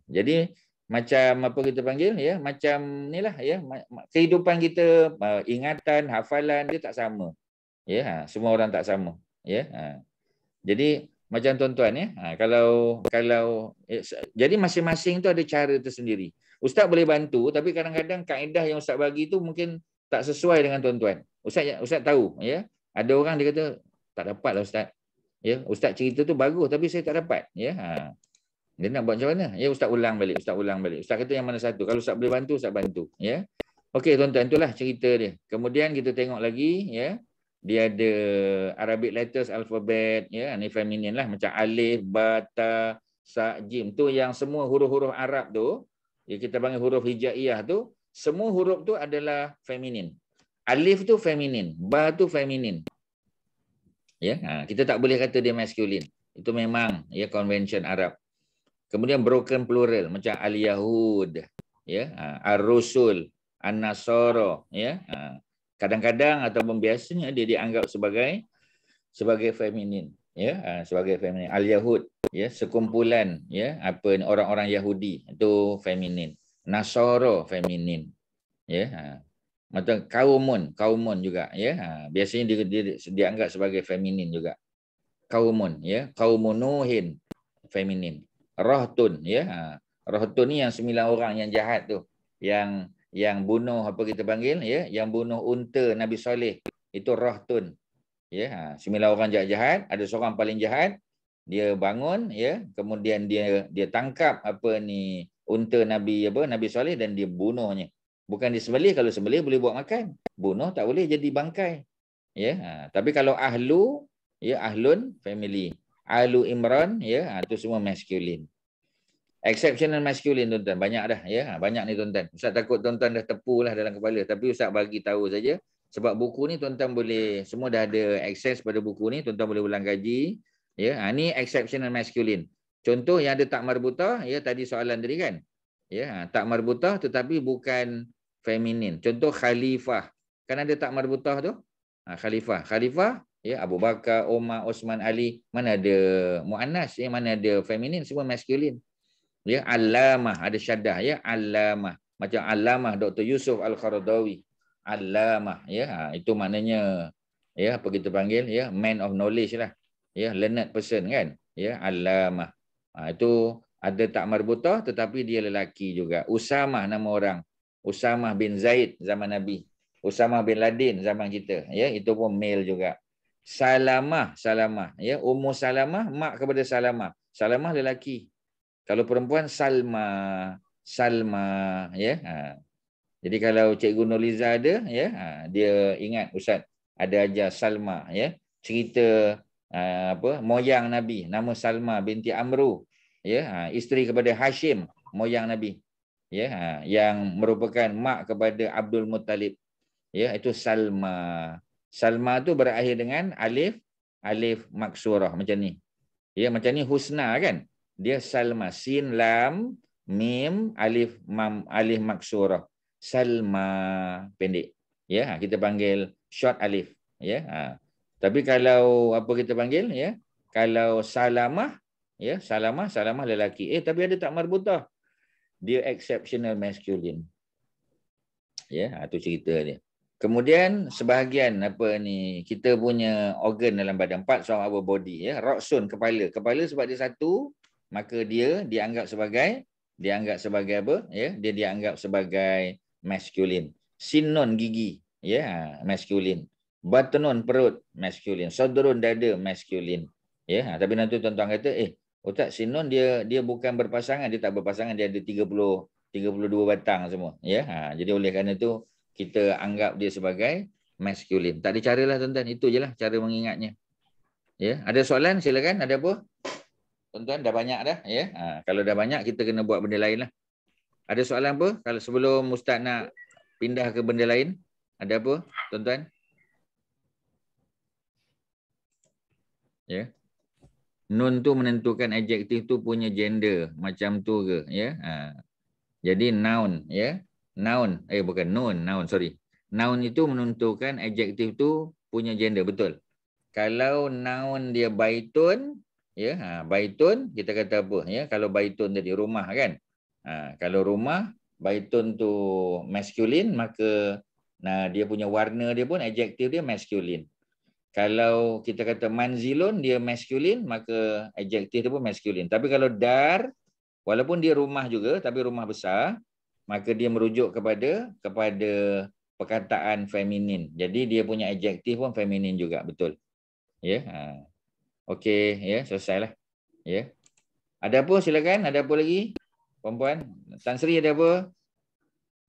Jadi macam apa kita panggil ya, macam nilah ya, kehidupan kita, ingatan, hafalan dia tak sama. Ya, semua orang tak sama ya. Jadi macam tuan-tuan ya, kalau jadi masing-masing tu ada cara tersendiri. Ustaz boleh bantu tapi kadang-kadang kaedah yang Ustaz bagi tu mungkin tak sesuai dengan tuan-tuan. Ustaz tahu ya. Ada orang dia kata tak dapatlah Ustaz. Ya, Ustaz cerita tu bagus tapi saya tak dapat ya. Dia nak buat macam mana? Ya, Ustaz ulang balik. Ustaz kata yang mana satu? Kalau Ustaz boleh bantu, Ustaz bantu ya. Okey tuan-tuan, itulah cerita dia. Kemudian kita tengok lagi ya. dia ada Arabic letters alphabet, ya, ni feminin lah, macam alif, ba, ta, sa, jim tu yang semua huruf-huruf Arab tu, ya, kita panggil huruf hijaiyah tu, semua huruf tu adalah feminin. Alif tu feminin, ba tu feminin. Ya, kita tak boleh kata dia masculine. Itu memang ya convention Arab. Kemudian broken plural macam al-Yahud, ya, ar-Rusul, an-Nasara, ya. Kadang-kadang ataupun biasanya dia dianggap sebagai feminin, ya, sebagai feminin. Al-Yahud, ya, sekumpulan, ya, apa orang-orang Yahudi itu feminin. Nasara feminin, ya. Macam kaumun juga, ya. Biasanya dia dianggap sebagai feminin juga. Kaumun, ya, kaumun Nuhin feminin. Rahtun, ya. Rahtun ni yang 9 orang yang jahat tu, yang bunuh apa kita panggil, ya, yang bunuh unta Nabi Saleh, itu Rahtun. Ya, 9 orang jahat, ada seorang paling jahat, dia bangun, ya, kemudian dia tangkap apa ni unta Nabi Saleh dan dia bunuhnya. Bukan disembelih, kalau sembelih boleh buat makan. Bunuh tak boleh, jadi bangkai. Ya, tapi kalau ahlu, ya, ahlun family. Ahlu Imran, ya, itu semua masculine. Exceptional masculine, tuan-tuan, banyak dah, ya. Banyak ni, tuan-tuan. Ustaz takut tuan-tuan dah tepu lah dalam kepala, tapi Ustaz bagi tahu saja sebab buku ni tuan-tuan boleh, semua dah ada akses pada buku ni, tuan-tuan boleh ulang kaji. Ya, ni exceptional masculine. Contoh yang ada tak marbutah, ya, tadi soalan tadi kan. Ya, tak marbutah tetapi bukan feminin. Contoh khalifah. Kan ada tak marbutah tu? Khalifah, ya, Abu Bakar, Umar, Osman, Ali, mana ada muannas, ya, mana ada feminin, semua masculine. Ya, Allamah, ada syaddah, ya, Allamah. Macam Allamah Dr. Yusuf Al-Qaradawi. Allamah, ya, itu maknanya, ya, apa kita panggil, ya, man of knowledge lah. Ya, learned person kan. Ya, Allamah. Itu ada tak marbutah tetapi dia lelaki juga. Usamah nama orang. Usamah bin Zaid zaman Nabi. Usamah bin Laden zaman kita. Ya, itu pun male juga. Salamah, ya, Ummu Salamah, mak kepada Salamah. Salamah lelaki. Kalau perempuan Salma, ya. Jadi kalau Cikgu Nurliza ada, ya, dia ingat Ustaz ada ajar Salma, ya. Cerita moyang Nabi, nama Salma binti Amru, ya, isteri kepada Hashim, moyang Nabi. Ya, yang merupakan mak kepada Abdul Muttalib. Ya, itu Salma. Salma tu berakhir dengan alif maksurah macam ni. Ya, macam ni Husna kan? Dia Salma, sin lam mim alif maksurah. Salma pendek. Ya, kita panggil short alif, ya. Tapi kalau apa kita panggil, ya? Kalau Salamah, ya, Salamah lelaki. Tapi ada tak marbutah. Dia exceptional masculine. Ya, itu cerita dia. Kemudian sebahagian apa ni, kita punya organ dalam badan, parts of our body, ya, Roksun, kepala. Kepala sebab dia satu, maka dia dianggap sebagai apa? Ya, dia dianggap sebagai masculine. Sinun, gigi, ya, masculine. Batnun, perut, masculine. Sadrun, dada, masculine. Ya, tapi nanti tuan-tuan kata, Ustaz, sinun dia bukan berpasangan, dia tak berpasangan, dia ada 32 batang semua, ya. Jadi oleh kerana itu kita anggap dia sebagai masculine. Tak ada cara lah, tuan-tuan. Itu je lah cara mengingatnya. Ya, ada soalan? Silakan. Ada apa? Tuan-tuan dah banyak dah, ya. Kalau dah banyak kita kena buat benda lain lah. Ada soalan apa? Kalau sebelum Ustaz nak pindah ke benda lain, ada apa, tuan-tuan? Ya. Nun tu menentukan adjektif tu punya gender, macam tu ke, ya. Jadi noun, ya. Noun, bukan noun, sorry. Noun itu menentukan adjektif tu punya gender, betul. Kalau noun dia baitun, ya, baitun kita kata apa, ya? Kalau baitun tadi rumah kan. Kalau rumah, baitun tu masculine, maka dia punya warna dia pun adjektif dia masculine. Kalau kita kata manzilun, dia masculine, maka adjektif dia pun masculine. Tapi kalau dar, walaupun dia rumah juga, tapi rumah besar, maka dia merujuk kepada perkataan feminin. Jadi dia punya adjektif pun feminin juga, betul. Ya. Okey, ya, selesailah. Ya. Ada apa, silakan? Ada apa lagi? Puan-puan, Tan Sri ada apa?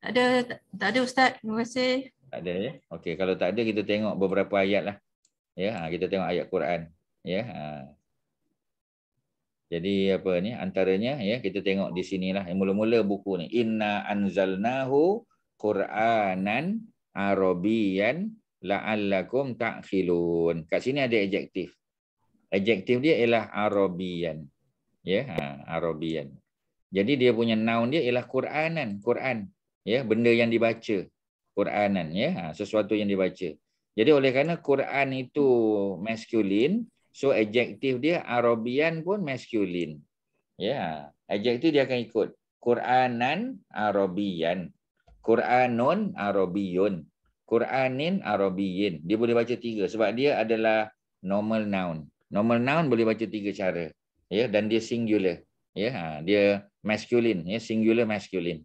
Tak ada Ustaz. Terima kasih. Tak ada, ya. Okey, kalau tak ada kita tengok beberapa ayat lah. Ya, kita tengok ayat Quran. Ya. Jadi apa ni antaranya ya kita tengok di sinilah mula-mula buku ni inna anzalnahu Qur'anan Arabiyan la'allakum ta'qilun. Kat sini ada adjektif. Adjektif dia ialah Arabiyan. Ya, Arabiyan. Jadi dia punya noun dia ialah Qur'anan, Quran. Ya, benda yang dibaca. Qur'anan ya, sesuatu yang dibaca. Jadi oleh kerana Quran itu masculine, so adjektif dia Arabian pun masculine. Ya, adjektif dia akan ikut. Qur'anan Arabian. Qur'anun Arabiyun. Qur'anin Arabiyin. Dia boleh baca 3 sebab dia adalah normal noun. Normal noun boleh baca 3 cara. Ya, dan dia singular. Ya, dia masculine, ya, singular masculine.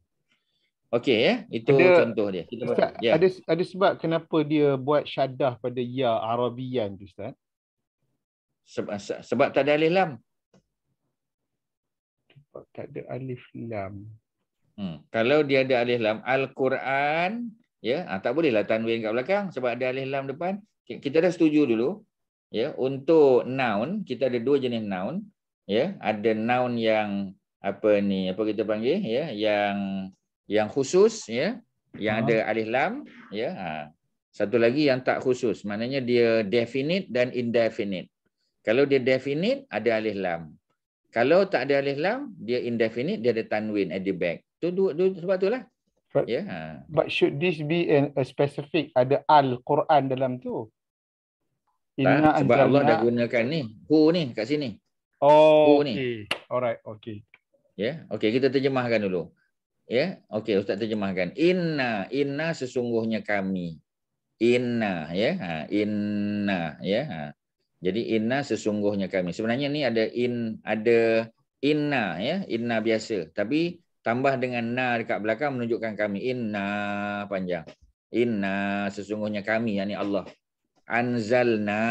Okey ya, itu contoh dia. Kita Ustaz, ya. ada sebab kenapa dia buat syaddah pada ya Arabian tu Ustaz? Sebab tak ada alif lam. Sebab tak ada alif lam. Kalau dia ada alif lam, Al-Quran, ya, tak bolehlah tanwin kat belakang sebab ada alif lam depan. Kita dah setuju dulu. Ya, untuk noun, kita ada 2 jenis noun. Ya, ada noun yang apa kita panggil ya, yang khusus ya, yang ada alif lam ya. Satu lagi yang tak khusus, maknanya dia definite dan indefinite. Kalau dia definite ada alif lam. Kalau tak ada alif lam, dia indefinite, dia ada tanwin at the back. Tu sebab itulah. Ya. But should this be a specific ada Al-Quran dalam tu? Tak, sebab Allah dah gunakan ni. Hu ni kat sini. Oh, ni. okey. Alright, okey. Ya, okey kita terjemahkan dulu. Ya, okey Ustaz terjemahkan. Inna sesungguhnya kami. Inna ya. Inna ya. Jadi inna sesungguhnya kami. Sebenarnya ni ada inna ya, inna biasa. Tapi tambah dengan na dekat belakang menunjukkan kami. Inna panjang. Inna sesungguhnya kami, yakni Allah. Anzalna.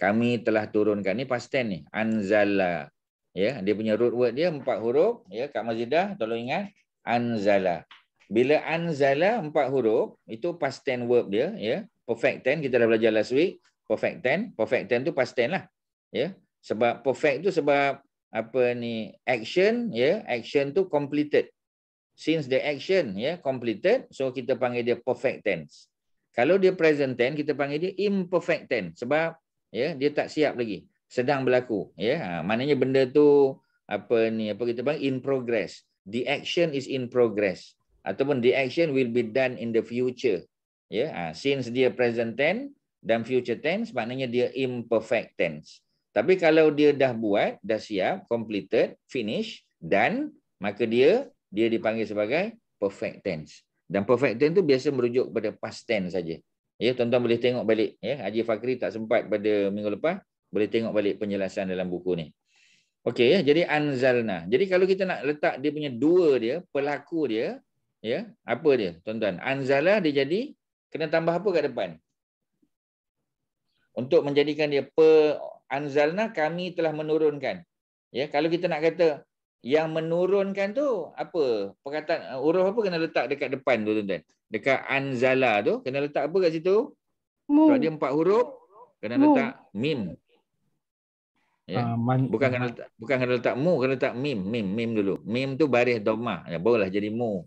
Kami telah turunkan. Ni past tense ni. Anzala. Ya, dia punya root word dia 4 huruf ya, Kak Mazidah tolong ingat anzala. Bila anzala 4 huruf itu past tense verb dia ya. Perfect tense kita dah belajar last week. Perfect tense tu past tense lah. Ya. Sebab perfect tu sebab action ya, action tu completed. Since the action ya completed, so kita panggil dia perfect tense. Kalau dia present tense kita panggil dia imperfect tense sebab ya dia tak siap lagi, sedang berlaku ya. Maknanya benda tu kita panggil in progress. The action is in progress ataupun the action will be done in the future. Ya, since dia present tense dan future tense maknanya dia imperfect tense. Tapi kalau dia dah buat, dah siap, completed, finish, done, maka dia dipanggil sebagai perfect tense. Dan perfect tense tu biasa merujuk kepada past tense saja. Ya, tuan-tuan boleh tengok balik ya. Haji Fakri tak sempat pada minggu lepas, boleh tengok balik penjelasan dalam buku ni. Okey ya, jadi anzalna. Jadi kalau kita nak letak dia punya dua dia, pelaku dia, ya, apa dia, tuan-tuan? Anzala dia jadi kena tambah apa kat depan? Untuk menjadikan dia anzalna kami telah menurunkan. Ya, kalau kita nak kata yang menurunkan tu apa? Perkataan huruf apa kena letak dekat depan tu tuan-tuan? Dekat anzala tu kena letak apa kat situ? Sebab dia 4 huruf, kena letak mim. Ya. Bukan kena letak mu, kena letak mim dulu. Mim tu baris dhammah, ya, barulah jadi mu.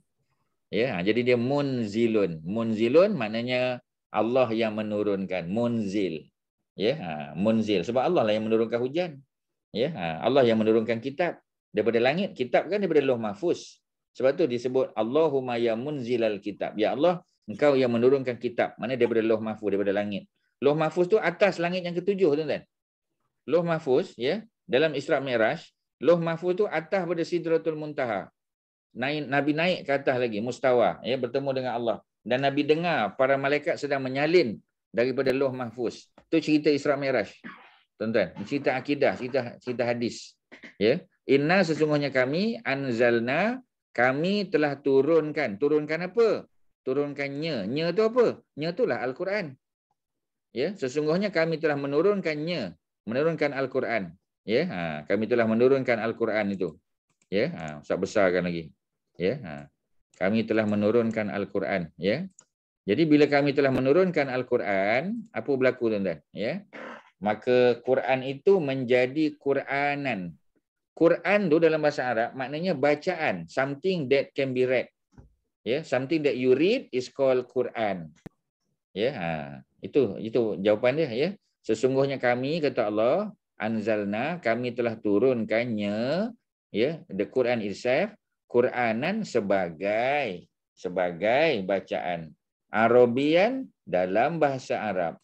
Ya, jadi dia munzilun. Munzilun maknanya Allah yang menurunkan. Munzil. Ya, munzil sebab Allah lah yang menurunkan hujan. Ya, Allah yang menurunkan kitab daripada langit. Kitab kan daripada Lauh Mahfuz. Sebab tu disebut Allahumma ya munzilal kitab. Ya Allah, engkau yang menurunkan kitab. Mana daripada Lauh Mahfuz, daripada langit. Lauh Mahfuz tu atas langit yang ketujuh, tuan-tuan. Lauh Mahfuz ya, dalam Isra Mi'raj, Lauh Mahfuz tu atas pada Sidratul Muntaha. Nabi naik ke atas lagi, mustawa, ya, bertemu dengan Allah. Dan Nabi dengar para malaikat sedang menyalin daripada Lauh Mahfuz. Itu cerita Isra Mi'raj. Tuan-tuan, cerita akidah, cerita hadis. Ya. Inna sesungguhnya kami anzalna, kami telah turunkan. Turunkan apa? Turunkannya. Nya tu apa? Nya itulah Al-Quran. Ya, sesungguhnya kami telah menurunkannya, menurunkan Al-Quran. Ya, kami telah menurunkan Al-Quran itu. Ya, Ustaz besarkan lagi. Ya, kami telah menurunkan Al-Quran. Ya. Jadi bila kami telah menurunkan Al-Quran, apa berlaku tuan-tuan? Ya. Maka Quran itu menjadi Quranan. Quran tu dalam bahasa Arab maknanya bacaan, something that can be read. Ya, something that you read is called Quran. Ya, itu jawapan dia ya. Sesungguhnya kami, kata Allah, anzalna, kami telah turunkannya, ya, the Quran itself, Quranan sebagai bacaan. Arabian dalam bahasa Arab.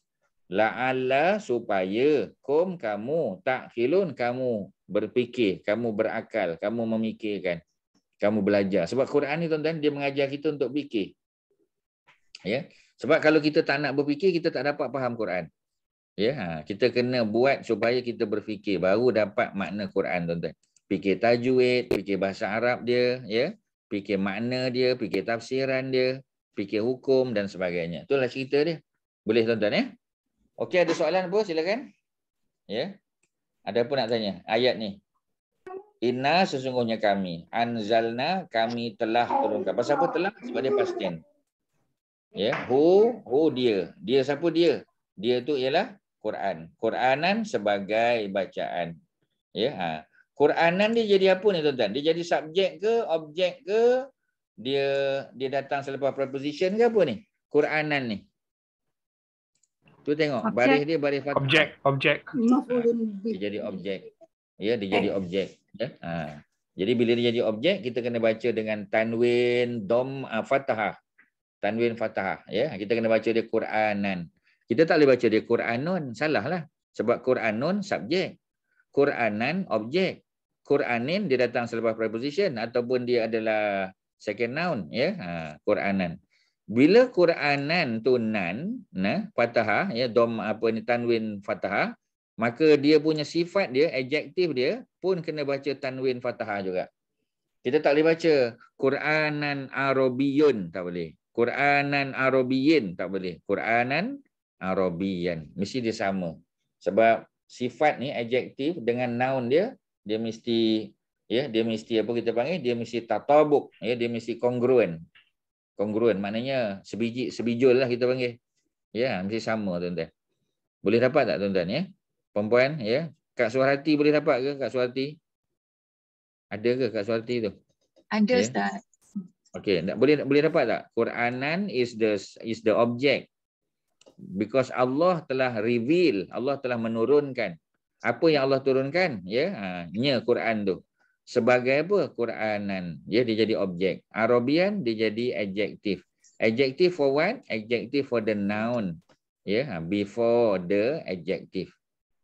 La'alla supaya kamu takhilun, kamu berfikir, kamu berakal, kamu memikirkan, kamu belajar. Sebab Quran ni tuan-tuan dia mengajar kita untuk fikir. Ya. Sebab kalau kita tak nak berfikir, kita tak dapat faham Quran. Ya, kita kena buat supaya kita berfikir, baru dapat makna Quran tuan-tuan. Fikir tajwid, fikir bahasa Arab dia, ya, fikir makna dia, fikir tafsiran dia, fikir hukum dan sebagainya. Itulah cerita dia. Boleh tuan-tuan ya? Okey, ada soalan apa? Silakan. Ya. Ada apa nak tanya? Ayat ni. Inna sesungguhnya kami, anzalna kami telah turunkan. Pasal apa telah? Sebab dia past tense. Ya, who dia. Dia siapa dia? Dia tu ialah Quran. Quranan sebagai bacaan. Ya, Quranan dia jadi apa ni tuan-tuan? Dia jadi subjek ke, objek ke? Dia datang selepas preposition ke apa ni? Quranan ni. Tu tengok baris dia baris fathah. Objek. Dia jadi objek. Ya, dia jadi objek. Ya. Jadi bila dia jadi objek, kita kena baca dengan tanwin dom fathah. Tanwin fathah. Ya, kita kena baca dia Quranan. Kita tak boleh baca dia Quranun, salah lah. Sebab Quranun subjek. Quranan objek. Quranin dia datang selepas preposition ataupun dia adalah second noun, ya. Quranan. Bila Quranan tu fathah, ya, dom apa ni tanwin fathah, maka dia punya sifat dia, adjektif dia pun kena baca tanwin fathah juga. Kita tak boleh baca Quranan Arabiyun, tak boleh. Quranan Arabiyin, tak boleh. Quranan Arabiyan, mesti dia sama. Sebab sifat ni adjektif dengan noun dia mesti, ya, dia mesti apa kita panggil, dia mesti tatabuk, ya, dia mesti kongruen. Kongruen maknanya sebijul lah kita panggil. Ya, mesti sama tuan-tuan. Boleh dapat tak tuan-tuan ya? Perempuan ya. Kak Suharti boleh dapat ke Kak Suharti? Ada ke Kak Suharti tu? Ada ya? Ustaz. Okey, boleh dapat tak? Quranan is the object. Because Allah telah reveal, Allah telah menurunkan. Apa yang Allah turunkan? Ya, Quran tu. Sebagai apa? Quranan. Ya, dia jadi objek. Arabian dia jadi adjektif. Adjective for what? Adjective for the noun. Ya, before the adjective.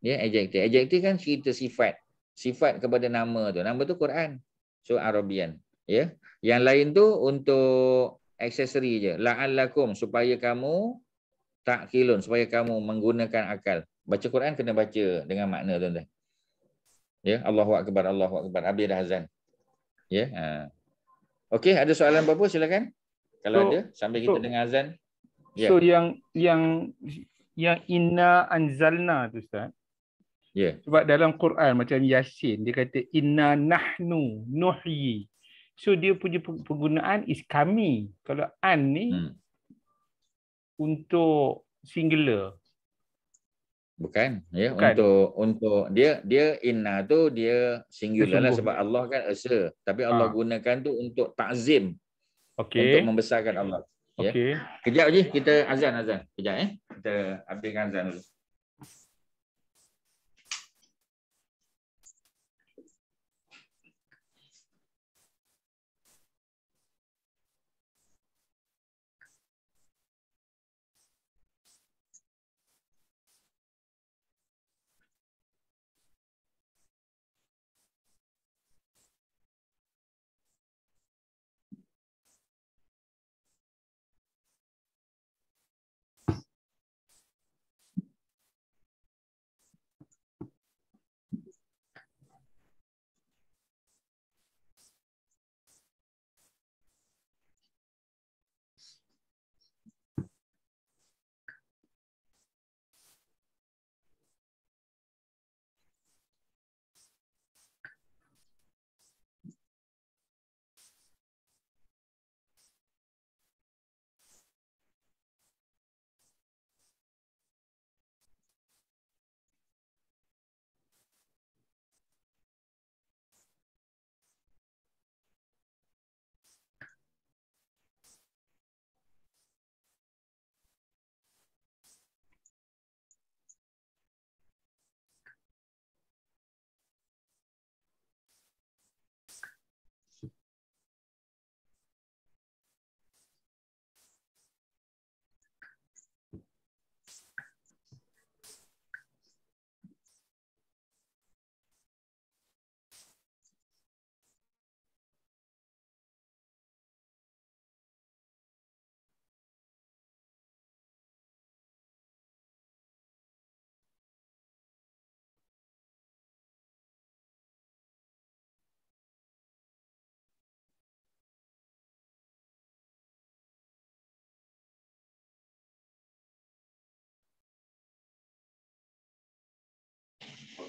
Ya, adjective. Adjective kan cerita sifat. Sifat kepada nama tu. Nama tu Quran. So Arabian. Ya. Yang lain tu untuk aksesori je. La'allakum, supaya kamu takhilun, supaya kamu menggunakan akal. Baca Quran kena baca dengan makna tuan-tuan. Ya, Allahu akbar, Allahu akbar. Habis dah azan. Ya. Okey, ada soalan apa-apa silakan. Kalau ada sambil kita dengar azan. Ya. So yang inna anzalna tu Ustaz. Ya. Sebab dalam Quran macam Yasin dia kata inna nahnu nuhyi. So dia punya penggunaan is kami. Kalau an ni untuk singular. Bukan, ya. Bukan. Untuk dia inna tu dia singular lah sebab Allah kan esa. Tapi Allah gunakan tu untuk ta'zim. Untuk membesarkan Allah. Ya. Kejap je kita azan. Kejap kita habiskan azan dulu.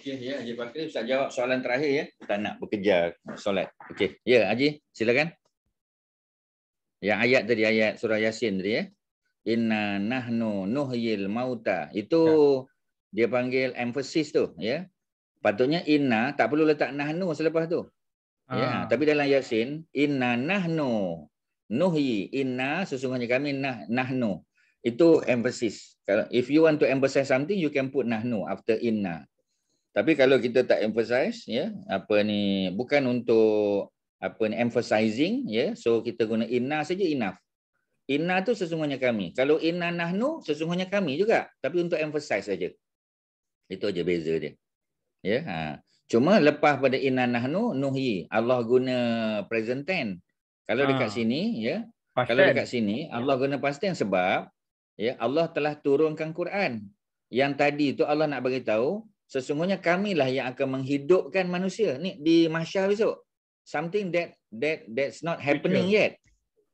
Okey, ya, Haji Fakri, Ustaz jawab soalan terakhir ya. Tak nak bekerja solat. Okey. Ya, Haji, silakan. Yang ayat tadi, ayat surah Yasin tadi ya. Inna nahnu nuhyil mauta. Itu dia panggil emphasis tu ya. Patutnya inna, tak perlu letak nahnu selepas tu. Ya, tapi dalam Yasin, inna nahnu nuhyi, inna sesungguhnya kami nahnu. Itu emphasis. Kalau if you want to emphasize something, you can put nahnu after inna. Tapi kalau kita tak emphasize ya, apa ni, bukan untuk apa ni emphasizing ya, so kita guna inna saja enough. Inna tu sesungguhnya kami. Kalau inna nahnu sesungguhnya kami juga, tapi untuk emphasize saja. Itu aja beza dia. Ya, cuma lepas pada inna nahnu nuhyi, Allah guna present tense. Kalau dekat sini ya, kalau dekat sini Allah guna past tense sebab ya Allah telah turunkan Quran. Yang tadi tu Allah nak bagi tahu sesungguhnya kamilah yang akan menghidupkan manusia ni di mahsyar besok. Something that's not happening yet.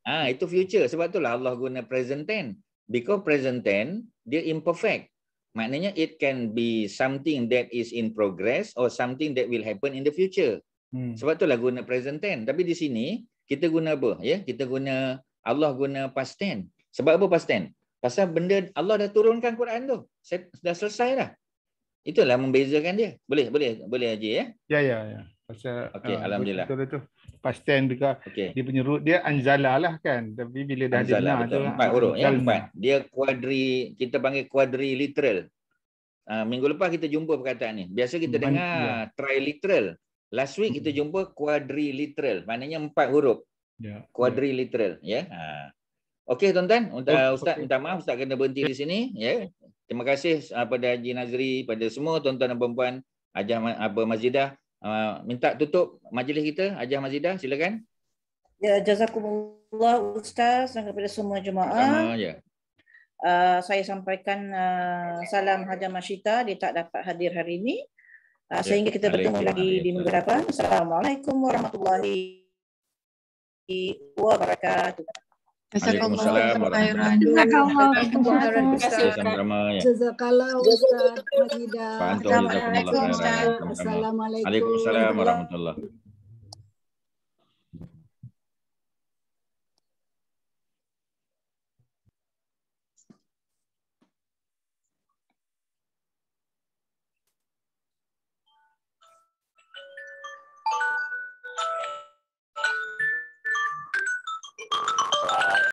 Itu future. Sebab itulah Allah guna present tense. Because present tense dia imperfect. Maknanya it can be something that is in progress or something that will happen in the future. Sebab itulah guna present tense. Tapi di sini kita guna apa? Ya, kita guna Allah guna past tense. Sebab apa past tense? Pasal benda Allah dah turunkan Quran tu. Dah selesai dah. Itulah membezakan dia. Boleh Haji ya? Ya. Pasal alhamdulillah. Betul tu. Past tense juga. Dia punya root dia anzala lah kan. Tapi bila dah anzala, dia betul. 4 huruf ya, 4. Dia kita panggil quadriliteral. Minggu lepas kita jumpa perkataan ni. Biasa kita dengar triliteral. Last week kita jumpa quadriliteral. Maknanya 4 huruf. Quadriliteral ya. Okey tuan-tuan, Ustaz minta maaf Ustaz kena berhenti di sini ya. Terima kasih pada Haji Nazri, pada semua tuan-tuan dan puan-puan, Hajah Mazidah. Minta tutup majlis kita, Hajah Mazidah, silakan. Ya, jazakumullah Ustaz dan kepada semua jemaah. Saya sampaikan salam Hajah Masyita, dia tak dapat hadir hari ini. Sehingga kita bertemu lagi di minggu depan. Assalamualaikum warahmatullahi wabarakatuh. Waalaikumsalam warahmatullahi wabarakatuh. Jazakallah Ustaz Mazidah. Assalamualaikum warahmatullahi wabarakatuh.